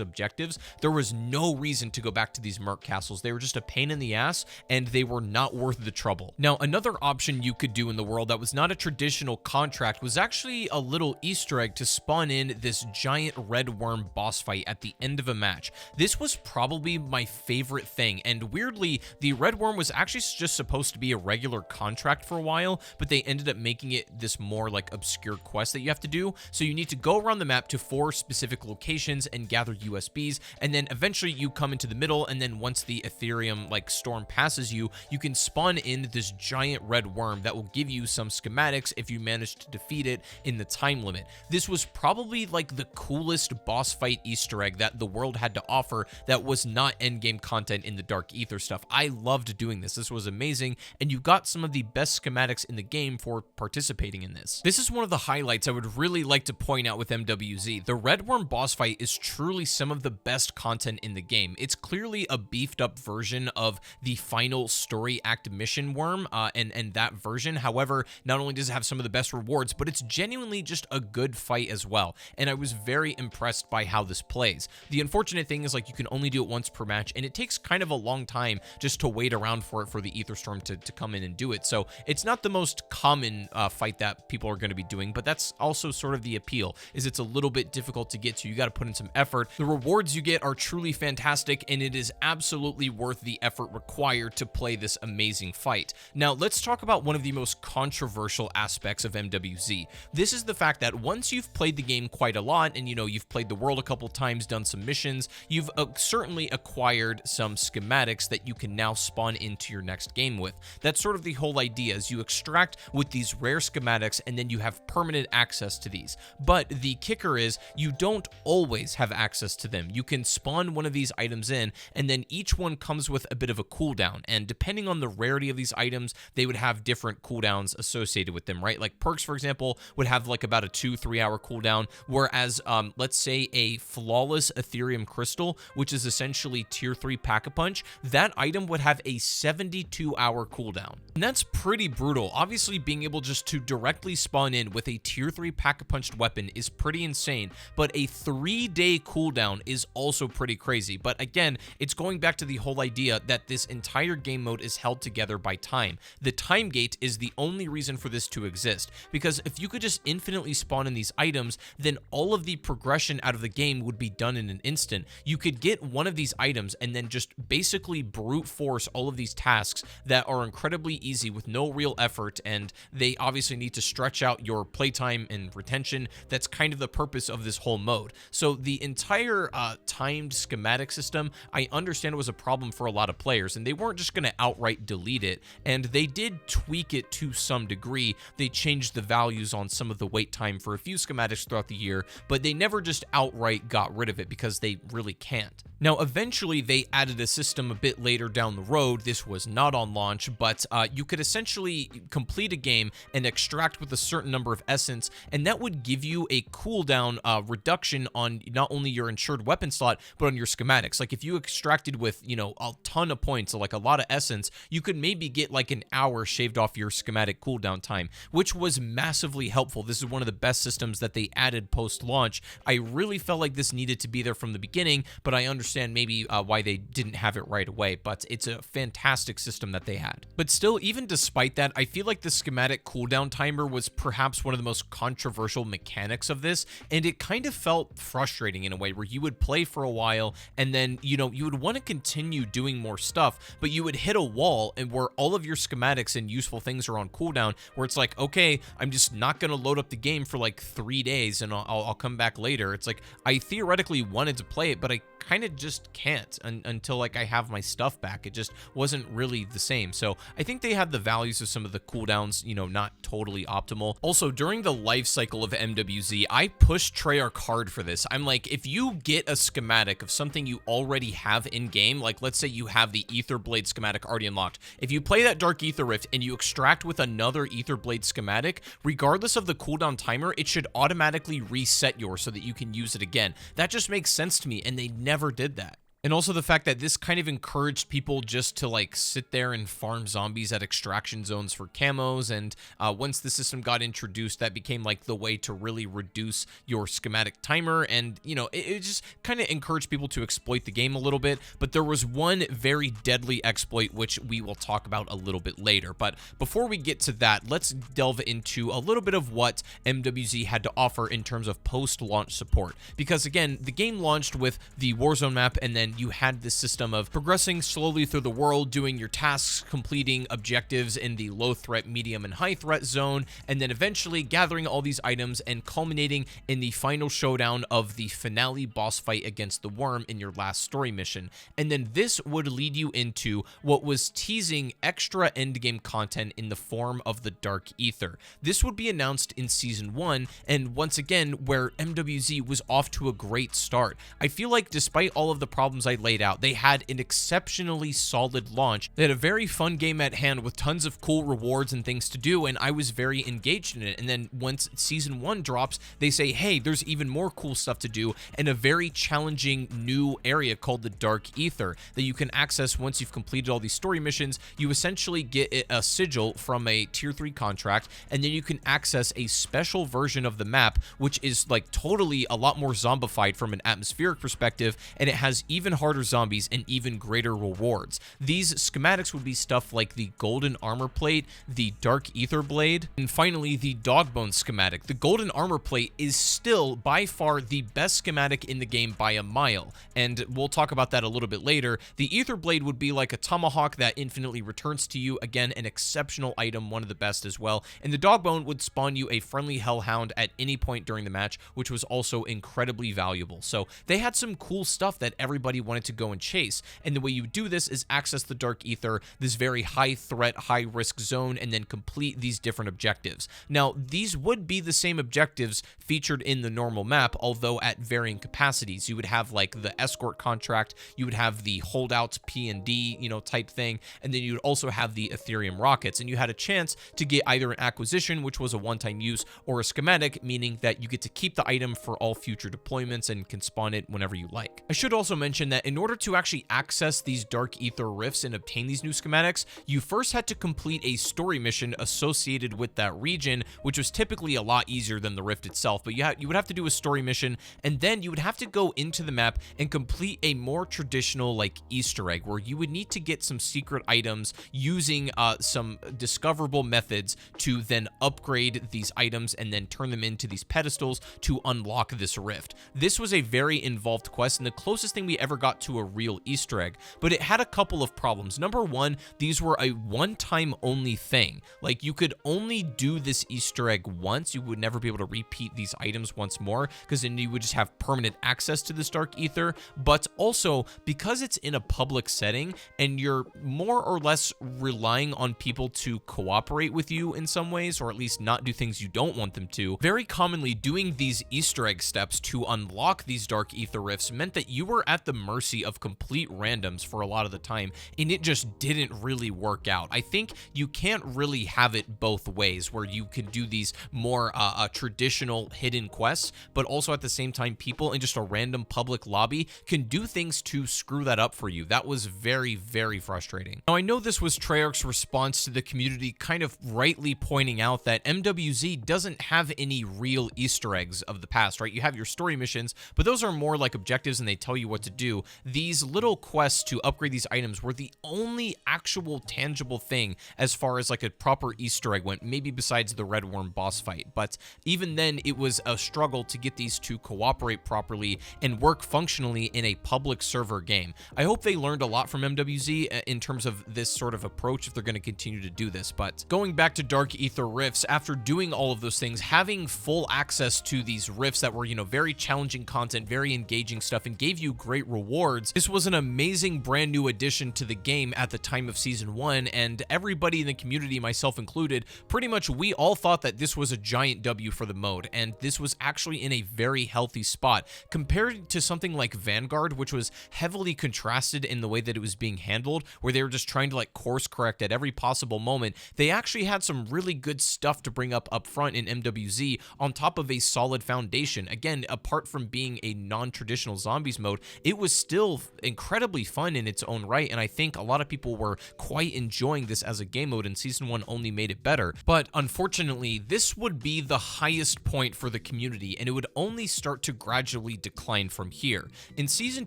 A: objectives, there was no reason to go back to these merc castles. They were just a pain in the ass, and they were not worth the trouble. Now, another option you could do in the world that was not a traditional contract was actually a little Easter egg to spawn in this giant red worm boss fight at the end of a match. This was probably my favorite thing, and weirdly, the red worm was actually just supposed to be a regular contract for a while, but they ended up making it this more like obscure quest that you have to do. So you need to go around the map to 4 specific locations and gather USBs, and then eventually you come into the middle, and then once the Ethereum like storm passes you, you can spawn in this giant red worm that will give you some schematics if you manage to defeat it in the time limit. This was probably like the coolest boss fight Easter egg that the world had to offer that was not endgame content in the Dark Ether stuff. I loved doing this. This was amazing, and you got some of the best schematics in the game for participating in this. This is one of the highlights I would really like to point out with MWZ. The red worm boss fight is truly some of the best content in the game. It's clearly a beefed up version of the final story act mission worm, and that version. However, not only does it have some of the best rewards, but it's genuinely just a good fight as well, and I was very impressed by how this plays. The unfortunate thing is, like, you can only do it once per match, and it takes kind of a long time just to wait around for it for the Ether Storm to come in and do it. So it's not the most common fight that people are going to be doing, but that's also sort of the appeal, is it's a little bit difficult to get to. You got to put in some effort. The rewards you get are truly fantastic, and it is absolutely worth the effort required to play this amazing fight. Now, let's talk about one of the most controversial aspects of MWZ. This is the fact that once you've played the game quite a lot, and you know, you've played the world a couple times, done some missions, you've certainly acquired some schematics that you can now spawn into your next game with. That's sort of the whole idea, is you extract with these rare schematics, and then you have permanent access to these. But the kicker is, you don't always have access to them. You can spawn one of these items in, and then each one comes with a bit of a cooldown, and depending on the rarity of these items, they would have different cooldowns associated with them, right? Like perks, for example, would have like about a 2-3 hour cooldown, whereas let's say a flawless Ethereum crystal, which is essentially tier 3 Pack-a-Punch, that item would have a 72-hour cooldown. And that's pretty brutal. Obviously, being able just to directly spawn in with a tier 3 Pack-a-Punched weapon is pretty insane, but a 3-day cooldown is also pretty crazy. But again, it's going back to the whole idea that this entire game mode is held together by time. The time gate is the only reason for this to exist, because if you could just infinitely spawn in these items, then all of the progression out of the game would be done in an instant. You could get one of these items and then just basically brute force all of these tasks that are incredibly easy with no real effort, and they obviously need to stretch out your playtime and retention. That's kind of the purpose of this whole mode. So the entire timed schematic system, I understand, was a problem for a lot of players, and they weren't just going to outright delete it, and they did tweak it to some degree. They changed the values on some of the wait time for a few schematics throughout the year, but they never just outright got rid of it because they really can't. Now, eventually, they added a system a bit later down the road. This was not on launch, but you could essentially complete a game and extract with a certain number of essence, and that would give you a cooldown reduction on not only your insured weapon slot, but on your schematics. Like if you extracted with, you know, a ton of points, so like a lot of essence, you could maybe get like an hour shaved off your schematic cooldown time, which was massively helpful. This is one of the best systems that they added post-launch. I really felt like this needed to be there from the beginning, but I understand maybe why they didn't have it right away, but it's a fantastic system that they had. But still, even despite that, I feel like the schematic cooldown timer was perhaps one of the most controversial mechanics of this, and it kind of felt frustrating in a way where you would play for a while and then, you know, you would want to continue doing more stuff, but you would hit a wall and where all of your schematics and useful things are on cooldown, where it's like, okay, I'm just not going to load up the game for like 3 days and I'll come back later. It's like, I theoretically wanted to play it, but I kind of just can't until like I have my stuff back. It just wasn't really the same. So I think they had the values of some of the cooldowns, you know, not totally optimal. Also, during the life cycle of MWZ, I pushed Treyarch hard for this. I'm like, if you get a schematic of something you already have in game, like let's say you have the Ether Blade schematic already unlocked, if you play that Dark Ether Rift and you extract with another Ether Blade schematic, regardless of the cooldown timer, it should automatically reset yours so that you can use it again. That just makes sense to me, and they never did that. And also the fact that this kind of encouraged people just to like sit there and farm zombies at extraction zones for camos, and once the system got introduced, that became like the way to really reduce your schematic timer, and you know, it just kind of encouraged people to exploit the game a little bit. But there was one very deadly exploit which we will talk about a little bit later. But before we get to that, let's delve into a little bit of what MWZ had to offer in terms of post-launch support, because again, the game launched with the Warzone map, and then you had this system of progressing slowly through the world, doing your tasks, completing objectives in the low threat, medium, and high threat zone, and then eventually gathering all these items and culminating in the final showdown of the finale boss fight against the worm in your last story mission. And then this would lead you into what was teasing extra endgame content in the form of the Dark Ether. This would be announced in Season 1, and once again, where MWZ was off to a great start. I feel like despite all of the problems I laid out, they had an exceptionally solid launch. They had a very fun game at hand with tons of cool rewards and things to do, and I was very engaged in it. And then once Season 1 drops, they say, hey, there's even more cool stuff to do in a very challenging new area called the Dark Ether that you can access once you've completed all these story missions. You essentially get a sigil from a tier 3 contract, and then you can access a special version of the map, which is like totally a lot more zombified from an atmospheric perspective, and it has even harder zombies and even greater rewards. These schematics would be stuff like the golden armor plate, the dark ether blade, and finally the dogbone schematic. The golden armor plate is still by far the best schematic in the game by a mile, and we'll talk about that a little bit later. The ether blade would be like a tomahawk that infinitely returns to you, again an exceptional item, one of the best as well, and the dogbone would spawn you a friendly hellhound at any point during the match, which was also incredibly valuable. So they had some cool stuff that everybody enemy wanted to go and chase. And the way you do this is access the Dark Ether, this very high threat, high risk zone, and then complete these different objectives. Now, these would be the same objectives featured in the normal map, although at varying capacities. You would have like the escort contract, you would have the holdout P&D, type thing, and then you would also have the Ethereum rockets, and you had a chance to get either an acquisition, which was a one-time use, or a schematic, meaning that you get to keep the item for all future deployments and can spawn it whenever you like. I should also mention that in order to actually access these Dark Ether rifts and obtain these new schematics, you first had to complete a story mission associated with that region, which was typically a lot easier than the rift itself, but you would have to do a story mission, and then you would have to go into the map and complete a more traditional like Easter egg, where you would need to get some secret items using some discoverable methods to then upgrade these items and then turn them into these pedestals to unlock this rift. This was a very involved quest and the closest thing we ever got to a real Easter egg, but it had a couple of problems. Number one, these were a one-time only thing. Like, you could only do this Easter egg once. You would never be able to repeat these items once more, because then you would just have permanent access to this Dark Ether. But also, because it's in a public setting and you're more or less relying on people to cooperate with you in some ways, or at least not do things you don't want them to, very commonly doing these Easter egg steps to unlock these Dark Ether rifts meant that you were at the mercy of complete randoms for a lot of the time, and it just didn't really work out. I think you can't really have it both ways, where you can do these more traditional hidden quests, but also at the same time people in just a random public lobby can do things to screw that up for you. That was very, very frustrating. Now, I know this was Treyarch's response to the community kind of rightly pointing out that MWZ doesn't have any real Easter eggs of the past, right? You have your story missions, but those are more like objectives and they tell you what to do. These little quests to upgrade these items were the only actual tangible thing as far as like a proper Easter egg went, maybe besides the Red Worm boss fight. But even then, it was a struggle to get these to cooperate properly and work functionally in a public server game. I hope they learned a lot from MWZ in terms of this sort of approach if they're going to continue to do this. But going back to Dark Ether rifts, after doing all of those things, having full access to these rifts that were, very challenging content, very engaging stuff, and gave you great rewards, this was an amazing brand new addition to the game at the time of Season 1, and everybody in the community, myself included, pretty much we all thought that this was a giant W for the mode, and this was actually in a very healthy spot. Compared to something like Vanguard, which was heavily contrasted in the way that it was being handled, where they were just trying to like course correct at every possible moment, they actually had some really good stuff to bring up front in MWZ on top of a solid foundation. Again, apart from being a non-traditional zombies mode, it was still incredibly fun in its own right, and I think a lot of people were quite enjoying this as a game mode, and Season 1 only made it better. But unfortunately, this would be the highest point for the community, and it would only start to gradually decline from here. In Season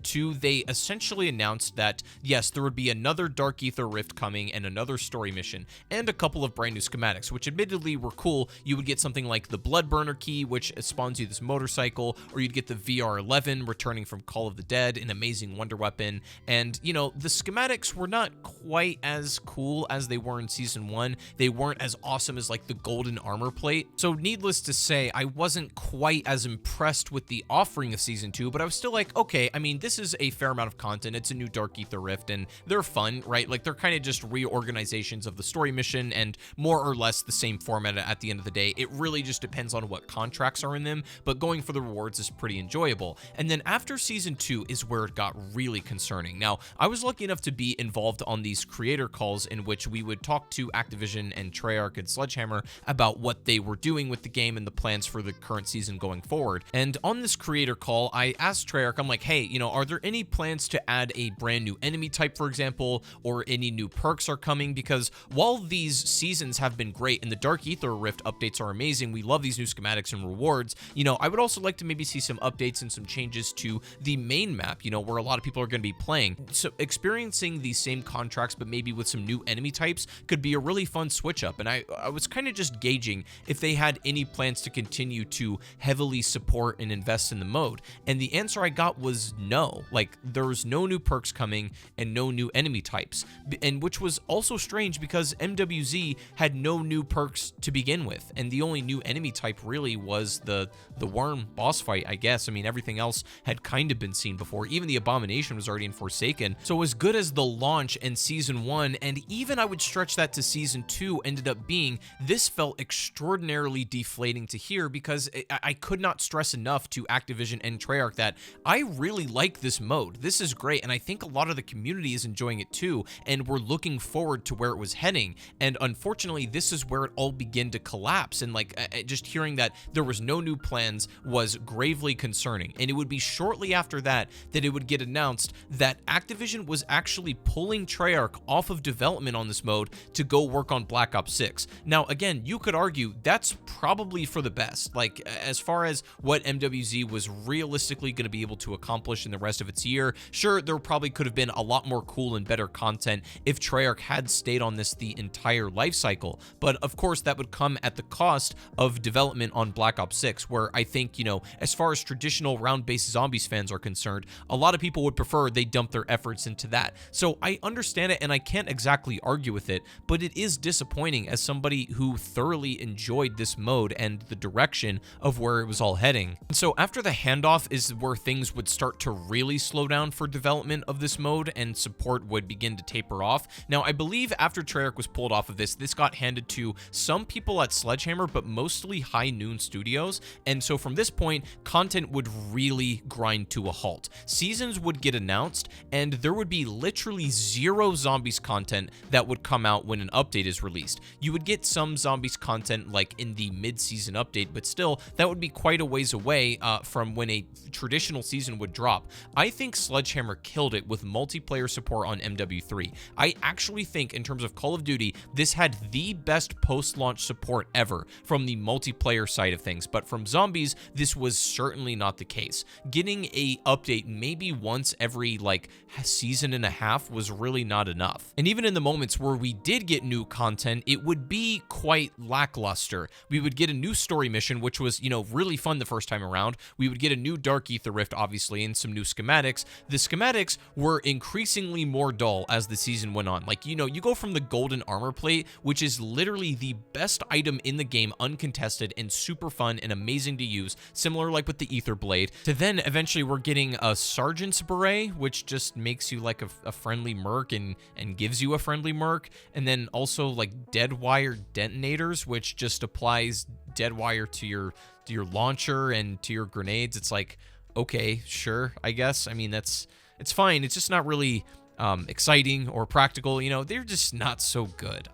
A: 2, they essentially announced that, yes, there would be another Dark Ether Rift coming and another story mission, and a couple of brand new schematics, which admittedly were cool. You would get something like the Bloodburner key, which spawns you this motorcycle, or you'd get the VR11 returning from Call of the Dead, an amazing wonder weapon, and, the schematics were not quite as cool as they were in Season 1. They weren't as awesome as, like, the golden armor plate. So, needless to say, I wasn't quite as impressed with the offering of Season 2, but I was still like, okay, I mean, this is a fair amount of content. It's a new Dark Ether Rift, and they're fun, right? Like, they're kind of just reorganizations of the story mission, and more or less the same format at the end of the day. It really just depends on what contracts are in them, but going for the rewards is pretty enjoyable. And then after Season 2 is where it got really concerning. Now, I was lucky enough to be involved on these creator calls in which we would talk to Activision and Treyarch and Sledgehammer about what they were doing with the game and the plans for the current season going forward. And on this creator call, I asked Treyarch, I'm like, hey, are there any plans to add a brand new enemy type, for example, or any new perks are coming? Because while these seasons have been great and the Dark Ether Rift updates are amazing, we love these new schematics and rewards, I would also like to maybe see some updates and some changes to the main map, where a lot of people are going to be playing. So experiencing these same contracts, but maybe with some new enemy types, could be a really fun switch up. And I was kind of just gauging if they had any plans to continue to heavily support and invest in the mode. And the answer I got was no. Like, there was no new perks coming and no new enemy types. And which was also strange because MWZ had no new perks to begin with. And the only new enemy type really was the worm boss fight, I guess. I mean, everything else had kind of been seen before. Even even the Abomination was already in Forsaken. So as good as the launch and Season 1, and even I would stretch that to Season 2 ended up being, this felt extraordinarily deflating to hear, because I could not stress enough to Activision and Treyarch that I really like this mode. This is great, and I think a lot of the community is enjoying it too, and we're looking forward to where it was heading. And unfortunately, this is where it all began to collapse, and like just hearing that there was no new plans was gravely concerning. And it would be shortly after that that it would get announced that Activision was actually pulling Treyarch off of development on this mode to go work on Black Ops 6. Now, again, you could argue that's probably for the best. Like, as far as what MWZ was realistically going to be able to accomplish in the rest of its year, sure, there probably could have been a lot more cool and better content if Treyarch had stayed on this the entire life cycle. But of course, that would come at the cost of development on Black Ops 6, where I think, you know, as far as traditional round-based zombies fans are concerned, a lot of people would prefer they dump their efforts into that. So I understand it, and I can't exactly argue with it, but it is disappointing as somebody who thoroughly enjoyed this mode and the direction of where it was all heading. And so after the handoff is where things would start to really slow down for development of this mode, and support would begin to taper off. Now, I believe after Treyarch was pulled off of this got handed to some people at Sledgehammer, but mostly High Noon Studios. And so from this point, content would really grind to a halt. Seasons would get announced, and there would be literally zero zombies content that would come out when an update is released. You would get some zombies content like in the mid-season update, but still, that would be quite a ways away from when a traditional season would drop. I think Sledgehammer killed it with multiplayer support on MW3. I actually think, in terms of Call of Duty, this had the best post-launch support ever from the multiplayer side of things, but from zombies, this was certainly not the case. Getting a update maybe once every like season and a half was really not enough. And even in the moments where we did get new content, it would be quite lackluster. We would get a new story mission, which was, you know, really fun the first time around. We would get a new Dark Ether Rift, obviously, and some new schematics. The schematics were increasingly more dull as the season went on. Like, you know, you go from the golden armor plate, which is literally the best item in the game, uncontested and super fun and amazing to use, similar like with the Ether Blade, to then eventually we're getting a Sergeant's Beret, which just makes you like a friendly merc and gives you a friendly merc, and then also like dead wire detonators, which just applies dead wire to your launcher and to your grenades. It's like, okay, sure, I guess. I mean, it's fine. It's just not really exciting or practical. You know, they're just not so good.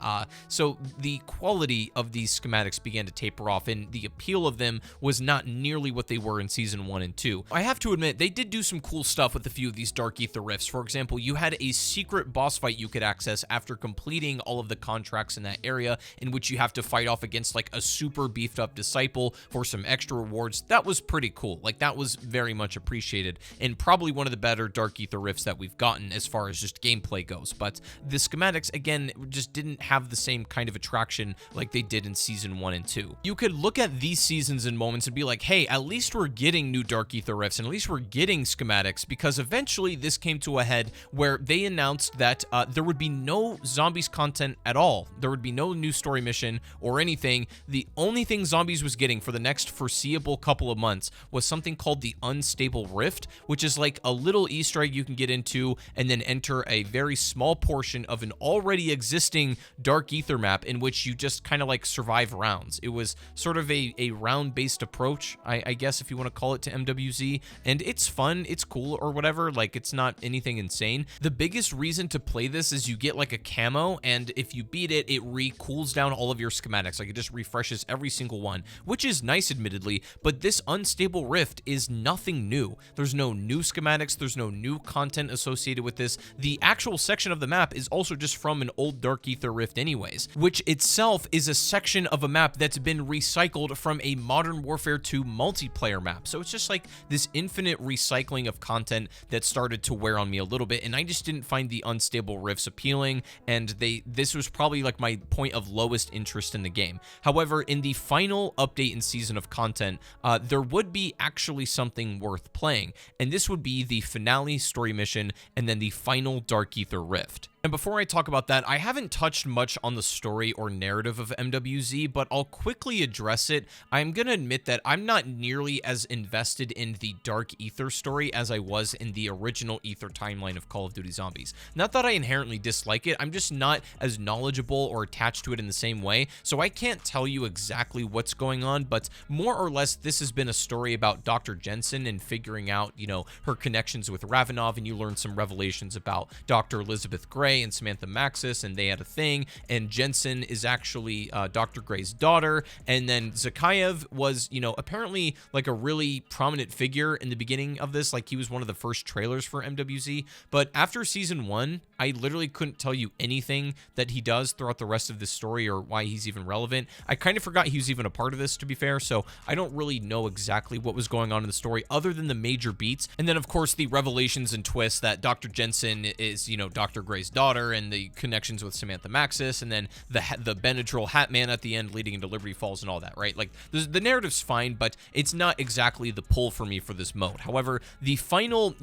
A: So the quality of these schematics began to taper off, and the appeal of them was not nearly what they were in Season 1 and 2. I have to admit, they did do some cool stuff with a few of these Dark Ether Rifts. For example, you had a secret boss fight you could access after completing all of the contracts in that area, in which you have to fight off against like a super beefed up disciple for some extra rewards. That was pretty cool. Like, that was very much appreciated, and probably one of the better Dark Ether Rifts that we've gotten as far as just gameplay goes. But the schematics, again, just didn't have the same kind of attraction like they did in Season 1 and 2. You could look at these seasons and moments and be like, hey, at least we're getting new Dark Ether Rifts, and at least we're getting schematics, because eventually this came to a head where they announced that there would be no zombies content at all. There would be no new story mission or anything. The only thing zombies was getting for the next foreseeable couple of months was something called the Unstable Rift, which is like a little Easter egg you can get into and then enter a very small portion of an already existing Dark Ether map in which you just kind of like survive rounds. It was sort of a round-based approach, I guess, if you want to call it, to MWZ, and it's fun, it's cool, or whatever. Like, it's not anything insane. The biggest reason to play this is you get like a camo, and if you beat it, it cools down all of your schematics. Like, it just refreshes every single one, which is nice, admittedly, but this Unstable Rift is nothing new. There's no new schematics, there's no new content associated with this. The actual section of the map is also just from an old Dark Ether Rift anyways, which itself is a section of a map that's been recycled from a Modern Warfare 2 multiplayer map. So it's just like this infinite recycling of content that started to wear on me a little bit, and I just didn't find the Unstable Rifts appealing, and this was probably like my point of lowest interest in the game. However, in the final update and season of content, there would be actually something worth playing, and this would be the finale story mission and then the final Dark Ether Rift. And before I talk about that, I haven't touched much on the story or narrative of MWZ, but I'll quickly address it. I'm going to admit that I'm not nearly as invested in the Dark Ether story as I was in the original Ether timeline of Call of Duty Zombies. Not that I inherently dislike it, I'm just not as knowledgeable or attached to it in the same way, so I can't tell you exactly what's going on, but more or less this has been a story about Dr. Jensen and figuring out, her connections with Ravenov, and you learn some revelations about Dr. Elizabeth Gray and Samantha Maxis, and they had a thing, and Jensen is actually Dr. Gray's daughter, and then Zakayev was, apparently like a really prominent figure in the beginning of this, like he was one of the first trailers for MWZ, but after Season 1, I literally couldn't tell you anything that he does throughout the rest of this story or why he's even relevant. I kind of forgot he was even a part of this, to be fair, so I don't really know exactly what was going on in the story other than the major beats, and then of course the revelations and twists that Dr. Jensen is, Dr. Gray's daughter, and the connections with Samantha Maxis, and then the Benadryl hat man at the end leading into Liberty Falls and all that, right? Like, the narrative's fine, but it's not exactly the pull for me for this mode. However, the final,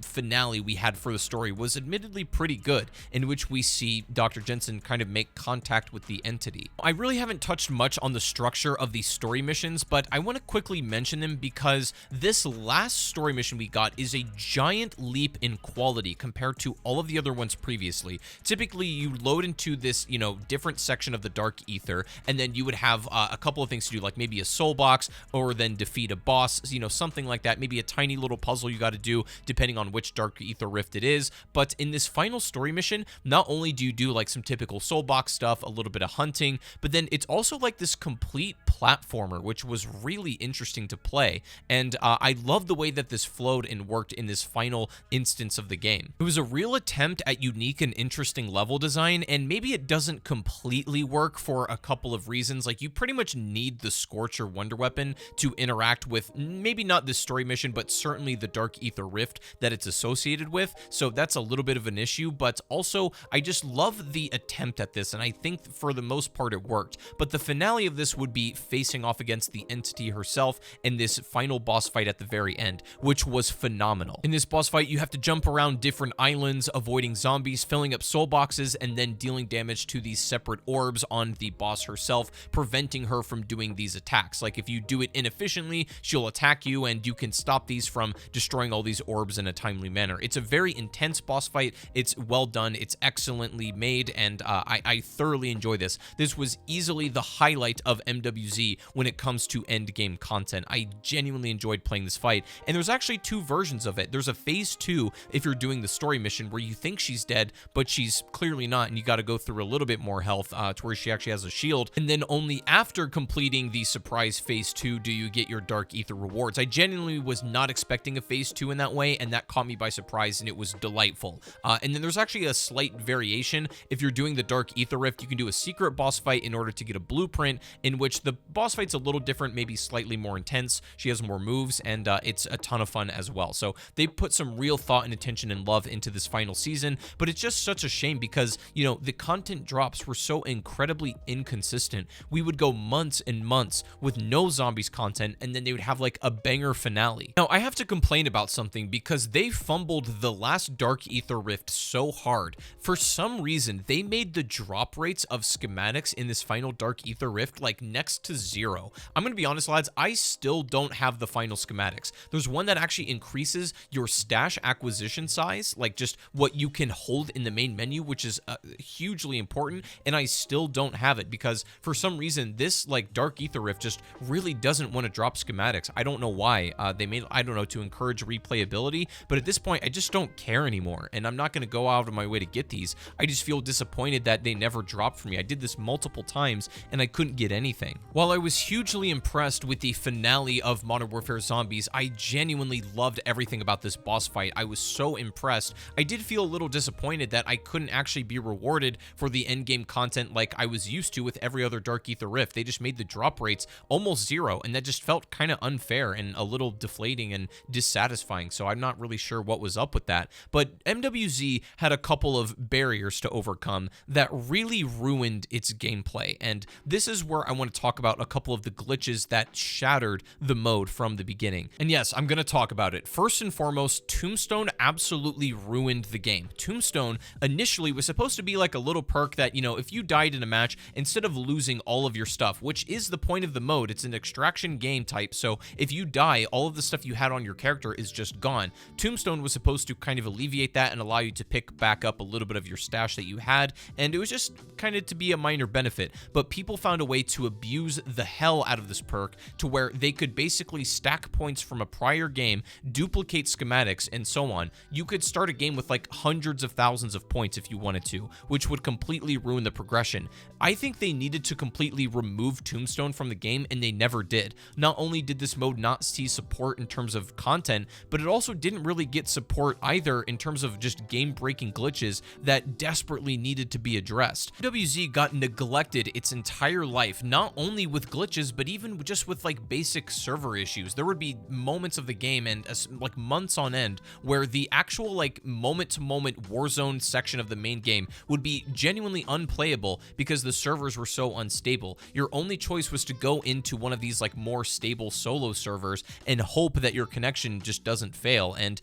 A: finale we had for the story was admittedly pretty good, in which we see Dr. Jensen kind of make contact with the entity. I really haven't touched much on the structure of these story missions, but I want to quickly mention them because this last story mission we got is a giant leap in quality compared to all of the other ones previously. Typically, you load into this, different section of the Dark Ether, and then you would have a couple of things to do, like maybe a soul box, or then defeat a boss, something like that. Maybe a tiny little puzzle you got to do, depending on which Dark Ether rift it is. But in this final story mission, not only do you do like some typical soul box stuff, a little bit of hunting, but then it's also like this complete platformer, which was really interesting to play. And I love the way that this flowed and worked in this final instance of the game. It was a real attempt at unique and interesting level design, and maybe it doesn't completely work for a couple of reasons. Like, you pretty much need the Scorch or Wonder Weapon to interact with maybe not this story mission, but certainly the Dark Ether Rift that it's associated with, so that's a little bit of an issue. But also, I just love the attempt at this, and I think for the most part it worked. But the finale of this would be facing off against the entity herself in this final boss fight at the very end, which was phenomenal. In this boss fight, you have to jump around different islands, avoiding zombies, filling up soul boxes, and then dealing damage to these separate orbs on the boss herself, preventing her from doing these attacks. Like, if you do it inefficiently, she'll attack you, and you can stop these from destroying all these orbs in a timely manner. It's a very intense boss fight. It's well done. It's excellently made, and I thoroughly enjoy this. This was easily the highlight of MWZ when it comes to end game content. I genuinely enjoyed playing this fight, and there's actually two versions of it. There's a phase 2 if you're doing the story mission where you think she's dead, but she's clearly not, and you got to go through a little bit more health to where she actually has a shield, and then only after completing the surprise phase 2 do you get your Dark Ether rewards. I genuinely was not expecting a phase 2 in that way, and that caught me by surprise, and it was delightful. And then there's actually a slight variation. If you're doing the Dark Ether Rift, you can do a secret boss fight in order to get a blueprint, in which the boss fight's a little different, maybe slightly more intense. She has more moves, and it's a ton of fun as well. So they put some real thought and attention and love into this final season, but it's just such a shame because, the content drops were so incredibly inconsistent. We would go months and months with no zombies content, and then they would have like a banger finale. Now, I have to complain about something because they fumbled the last Dark Ether Rift so hard. For some reason, they made the drop rates of schematics in this final Dark Ether Rift like next to 0. I'm gonna be honest, lads, I still don't have the final schematics. There's one that actually increases your stash acquisition size, like just what you can hold in the main menu, which is hugely important, and I still don't have it because for some reason this like Dark Ether Rift just really doesn't want to drop schematics. I don't know why. They made, I don't know, to encourage replayability, but at this point I just don't care anymore, and I'm not going to go out of my way to get these. I just feel disappointed that they never dropped for me. I did this multiple times and I couldn't get anything. While I was hugely impressed with the finale of Modern Warfare Zombies, I genuinely loved everything about this boss fight. I was so impressed. I did feel a little disappointed that I couldn't actually be rewarded for the endgame content like I was used to with every other Dark Ether Rift. They just made the drop rates almost 0, and that just felt kind of unfair and a little deflating and dissatisfying, so I'm not really sure what was up with that. But MWZ had a couple of barriers to overcome that really ruined its gameplay, and this is where I want to talk about a couple of the glitches that shattered the mode from the beginning. And yes, I'm going to talk about it. First and foremost, Tombstone absolutely ruined the game. Tombstone initially was supposed to be like a little perk that, you know, if you died in a match, instead of losing all of your stuff, which is the point of the mode, it's an extraction game type, so if you die, all of the stuff you had on your character is just gone. Tombstone was supposed to kind of alleviate that and allow you to pick back up a little bit of your stash that you had, and it was just kind of to be a minor benefit, but people found a way to abuse the hell out of this perk to where they could basically stack points from a prior game, duplicate schematics, and so on. You could start a game with like hundreds of thousands of points if you wanted to, which would completely ruin the progression. I think they needed to completely remove Tombstone from the game, and they never did. Not only did this mode not see support in terms of content, but it also didn't really get support either in terms of just game-breaking glitches that desperately needed to be addressed. MWZ got neglected its entire life, not only with glitches, but even just with like basic server issues. There would be moments of the game and like months on end where the actual like moment-to-moment Warzone section of the main game would be genuinely unplayable because the servers were so unstable. Your only choice was to go into one of these like more stable solo servers and hope that your connection just doesn't fail. And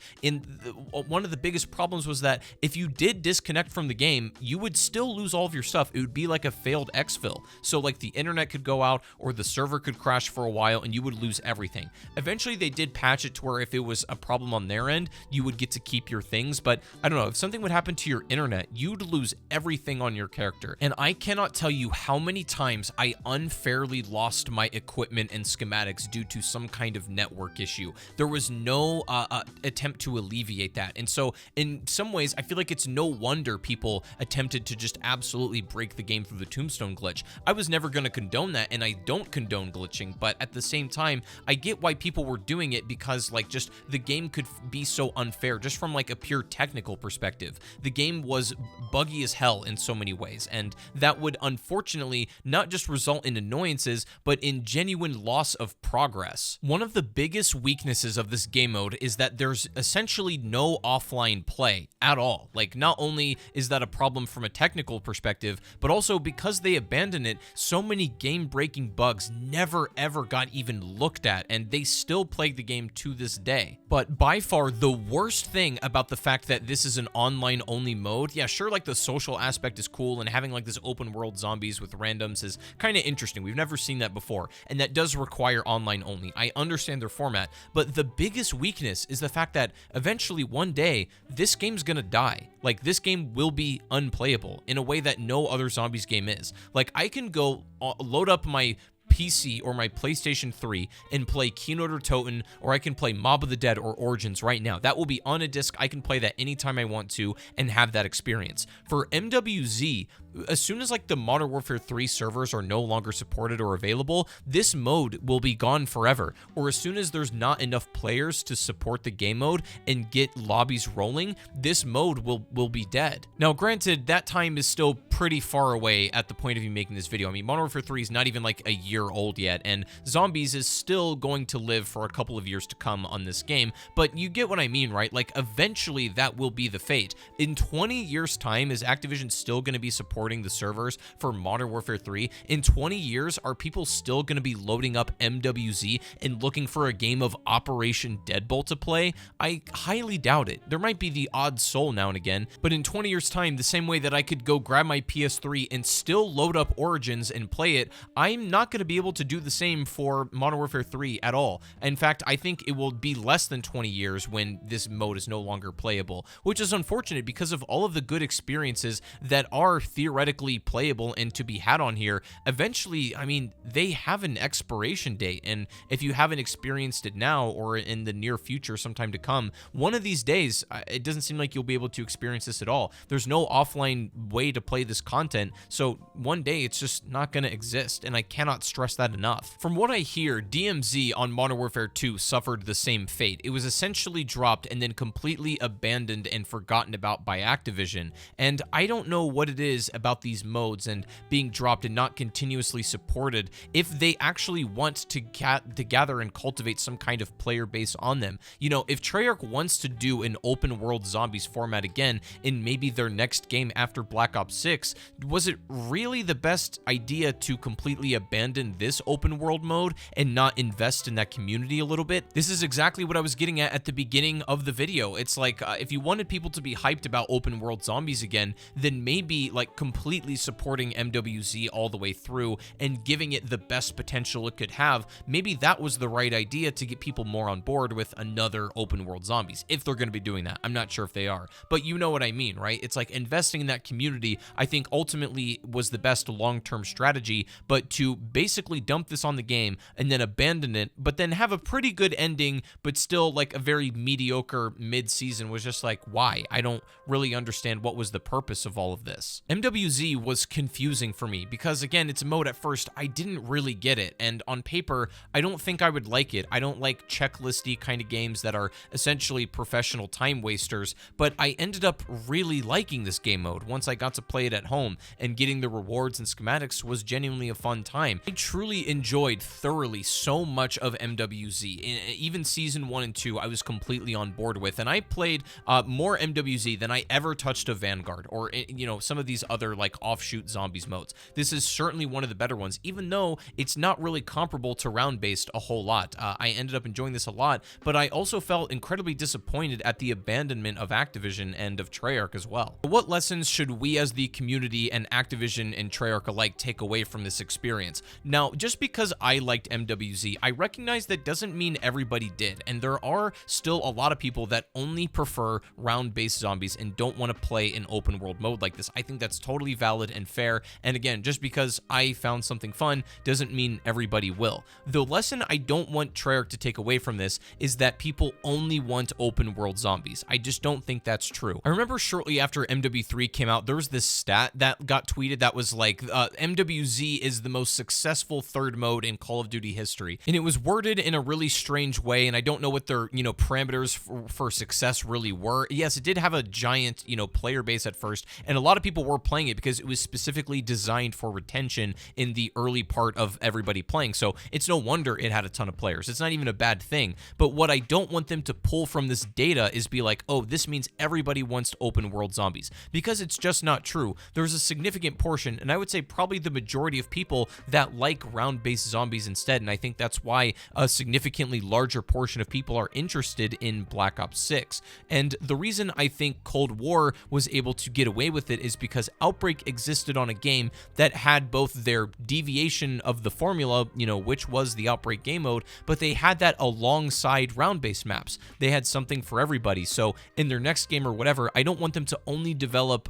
A: one of the biggest problems was that if you did disconnect from the game, you would still lose all of your stuff. It would be like a failed exfil. So like the internet could go out or the server could crash for a while and you would lose everything. Eventually they did patch it to where if it was a problem on their end, you would get to keep your things. But I don't know, if something would happen to your internet, you'd lose everything on your character. And I cannot tell you how many times I unfairly lost my equipment and schematics due to some kind of network issue. There was no attempt to alleviate that. And so in some ways, I feel like it's no wonder people attempted to just absolutely break the game through the Tombstone glitch. I was never going to condone that, and I don't condone glitching, but at the same time, I get why people were doing it because like just the game could be so unfair just from like a pure technical perspective. The game was buggy as hell in so many ways, and that would unfortunately not just result in annoyances, but in genuine loss of progress. One of the biggest weaknesses of this game mode is that there's essentially no offline play at all. Like, not only is that a problem from a technical perspective, but also because they abandoned it, so many game-breaking bugs never ever got even looked at, and they still plague the game to this day. But by far the worst thing about the fact that this is an online-only mode, yeah, sure, like the social aspect is cool, and having like this open-world zombies with randoms is kind of interesting. We've never seen that before, and that does require online only. I understand their format, but the biggest weakness is the fact that eventually one day this game's gonna die. Like, this game will be unplayable in a way that no other zombies game is. Like, I can go load up my PC or my PlayStation 3 and play Keynote or Toten, or I can play Mob of the Dead or Origins right now. That will be on a disc. I can play that anytime I want to and have that experience. For MWZ, as soon as like the Modern Warfare 3 servers are no longer supported or available, this mode will be gone forever. Or as soon as there's not enough players to support the game mode and get lobbies rolling, this mode will be dead. Now, granted, that time is still pretty far away at the point of me making this video. I mean, Modern Warfare 3 is not even like a year old yet, and Zombies is still going to live for a couple of years to come on this game, but you get what I mean, right? Like, eventually that will be the fate. In 20 years' time, is Activision still going to be supporting the servers for Modern Warfare 3? In 20 years, are people still going to be loading up MWZ and looking for a game of Operation Deadbolt to play? I highly doubt it. There might be the odd soul now and again, but in 20 years' time, the same way that I could go grab my PS3 and still load up Origins and play it, I'm not going to be able to do the same for Modern Warfare 3 at all. In fact, I think it will be less than 20 years when this mode is no longer playable, which is unfortunate because of all of the good experiences that are theoretically playable and to be had on here. Eventually, I mean, they have an expiration date, and if you haven't experienced it now or in the near future sometime to come, one of these days, it doesn't seem like you'll be able to experience this at all. There's no offline way to play this content, so one day it's just not going to exist, and I cannot stress that enough. From what I hear, DMZ on Modern Warfare 2 suffered the same fate. It was essentially dropped and then completely abandoned and forgotten about by Activision, and I don't know what it is about these modes and being dropped and not continuously supported if they actually want to gather and cultivate some kind of player base on them. You know, if Treyarch wants to do an open world zombies format again in maybe their next game after Black Ops 6, was it really the best idea to completely abandon this open world mode and not invest in that community a little bit? This is exactly what I was getting at the beginning of the video. It's like, if you wanted people to be hyped about open world zombies again, then maybe like completely supporting MWZ all the way through and giving it the best potential it could have. Maybe that was the right idea to get people more on board with another open world zombies, if they're going to be doing that. I'm not sure if they are, but you know what I mean, right? It's like investing in that community, I think ultimately was the best long-term strategy, but to basically dump this on the game and then abandon it, but then have a pretty good ending, but still like a very mediocre mid-season was just like, why? I don't really understand what was the purpose of all of this. MWZ was confusing for me because, again, it's a mode at first I didn't really get it, and on paper, I don't think I would like it. I don't like checklisty kind of games that are essentially professional time wasters, but I ended up really liking this game mode once I got to play it at home, and getting the rewards and schematics was genuinely a fun time. I truly enjoyed thoroughly so much of MWZ. Even Season 1 and 2, I was completely on board with, and I played more MWZ than I ever touched of Vanguard, or, you know, some of these other, like, offshoot zombies modes. This is certainly one of the better ones, even though it's not really comparable to round-based a whole lot. I ended up enjoying this a lot, but I also felt incredibly disappointed at the abandonment of Activision and of Treyarch as well. What lessons should we as the community and Activision and Treyarch alike take away from this experience? Now, just because I liked MWZ, I recognize that doesn't mean everybody did, and there are still a lot of people that only prefer round-based zombies and don't want to play in open world mode like this. I think that's totally valid and fair, and again, just because I found something fun doesn't mean everybody will. The lesson I don't want Treyarch to take away from this is that people only want open world zombies. I just don't think that's true. I remember shortly after MW3 came out, there was this stat that got tweeted that was like, MWZ is the most successful third mode in Call of Duty history, and it was worded in a really strange way, and I don't know what their, you know, parameters for success really were. Yes, it did have a giant, you know, player base at first, and a lot of people were playing it because it was specifically designed for retention in the early part of everybody playing, so it's no wonder it had a ton of players. It's not even a bad thing, but what I don't want them to pull from this data is be like, oh, this means everybody wants open world zombies, because it's just not true. There's a significant portion, and I would say probably the majority of people that like round-based zombies instead, and I think that's why a significantly larger portion of people are interested in Black Ops 6. And the reason I think Cold War was able to get away with it is because Outbreak existed on a game that had both their deviation of the formula, you know, which was the Outbreak game mode, but they had that alongside round-based maps. They had something for everybody, so in their next game or whatever, I don't want them to only develop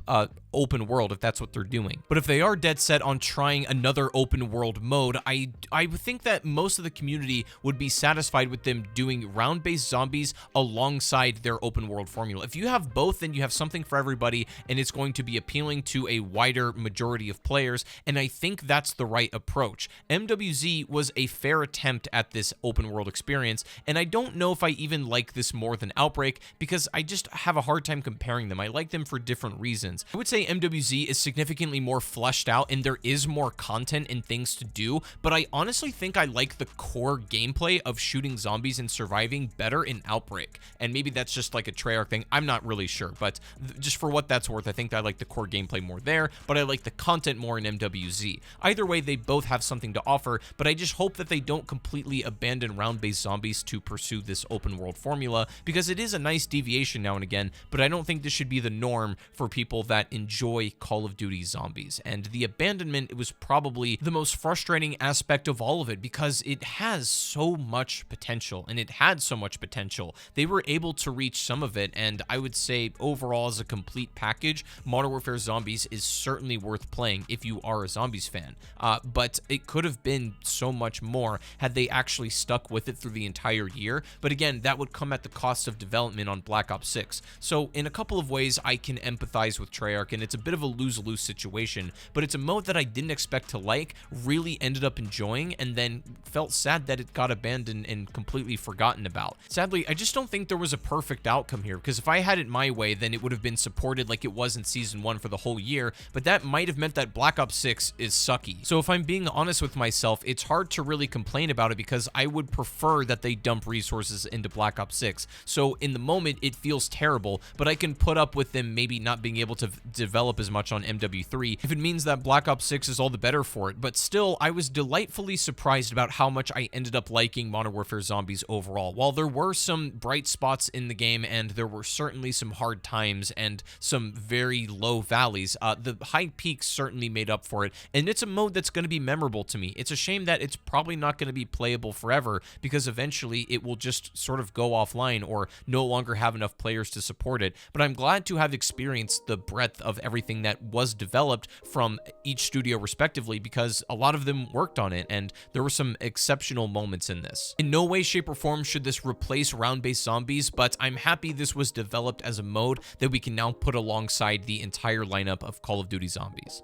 A: open world if that's what they're doing. But if they are dead set on trying another open world mode, I would think that most of the community would be satisfied with them doing round-based zombies alongside their open world formula. If you have both, then you have something for everybody, and it's going to be appealing to a wider majority of players, and I think that's the right approach. MWZ was a fair attempt at this open world experience, and I don't know if I even like this more than Outbreak, because I just have a hard time comparing them. I like them for different reasons. I would say MWZ is significantly more fleshed out, and there is more content and things to do, but I honestly think I like the core gameplay of shooting zombies and surviving better in Outbreak, and maybe that's just like a Treyarch thing. I'm not really sure, but just for what that's worth, I think I like the core gameplay more there, but I like the content more in MWZ. Either way, they both have something to offer, but I just hope that they don't completely abandon round-based zombies to pursue this open world formula, because it is a nice deviation now and again, but I don't think this should be the norm for people that enjoy Call of Duty zombies. And the abandonment, it was probably the most frustrating aspect of all of it, because it has so much potential, and it had so much potential. They were able to reach some of it, and I would say overall as a complete package, Modern Warfare Zombies is certainly worth playing if you are a zombies fan, but it could have been so much more had they actually stuck with it through the entire year. But again, that would come at the cost of development on Black Ops 6. So in a couple of ways, I can empathize with Treyarch, and it's a bit of a lose-lose situation, but it's a mode that I didn't expect to like, really ended up enjoying, and then felt sad that it got abandoned and completely forgotten about. Sadly, I just don't think there was a perfect outcome here, because if I had it my way, then it would have been supported like it was in Season 1 for the whole year, player, but that might have meant that Black Ops 6 is sucky. So if I'm being honest with myself, it's hard to really complain about it because I would prefer that they dump resources into Black Ops 6. So in the moment, it feels terrible, but I can put up with them maybe not being able to develop as much on MW3 if it means that Black Ops 6 is all the better for it. But still, I was delightfully surprised about how much I ended up liking Modern Warfare Zombies overall. While there were some bright spots in the game and there were certainly some hard times and some very low valleys, the high peaks certainly made up for it, and it's a mode that's going to be memorable to me. It's a shame that it's probably not going to be playable forever because eventually it will just sort of go offline or no longer have enough players to support it, but I'm glad to have experienced the breadth of everything that was developed from each studio respectively because a lot of them worked on it and there were some exceptional moments in this. In no way, shape, or form should this replace round-based zombies, but I'm happy this was developed as a mode that we can now put alongside the entire lineup of Call of Duty Zombies.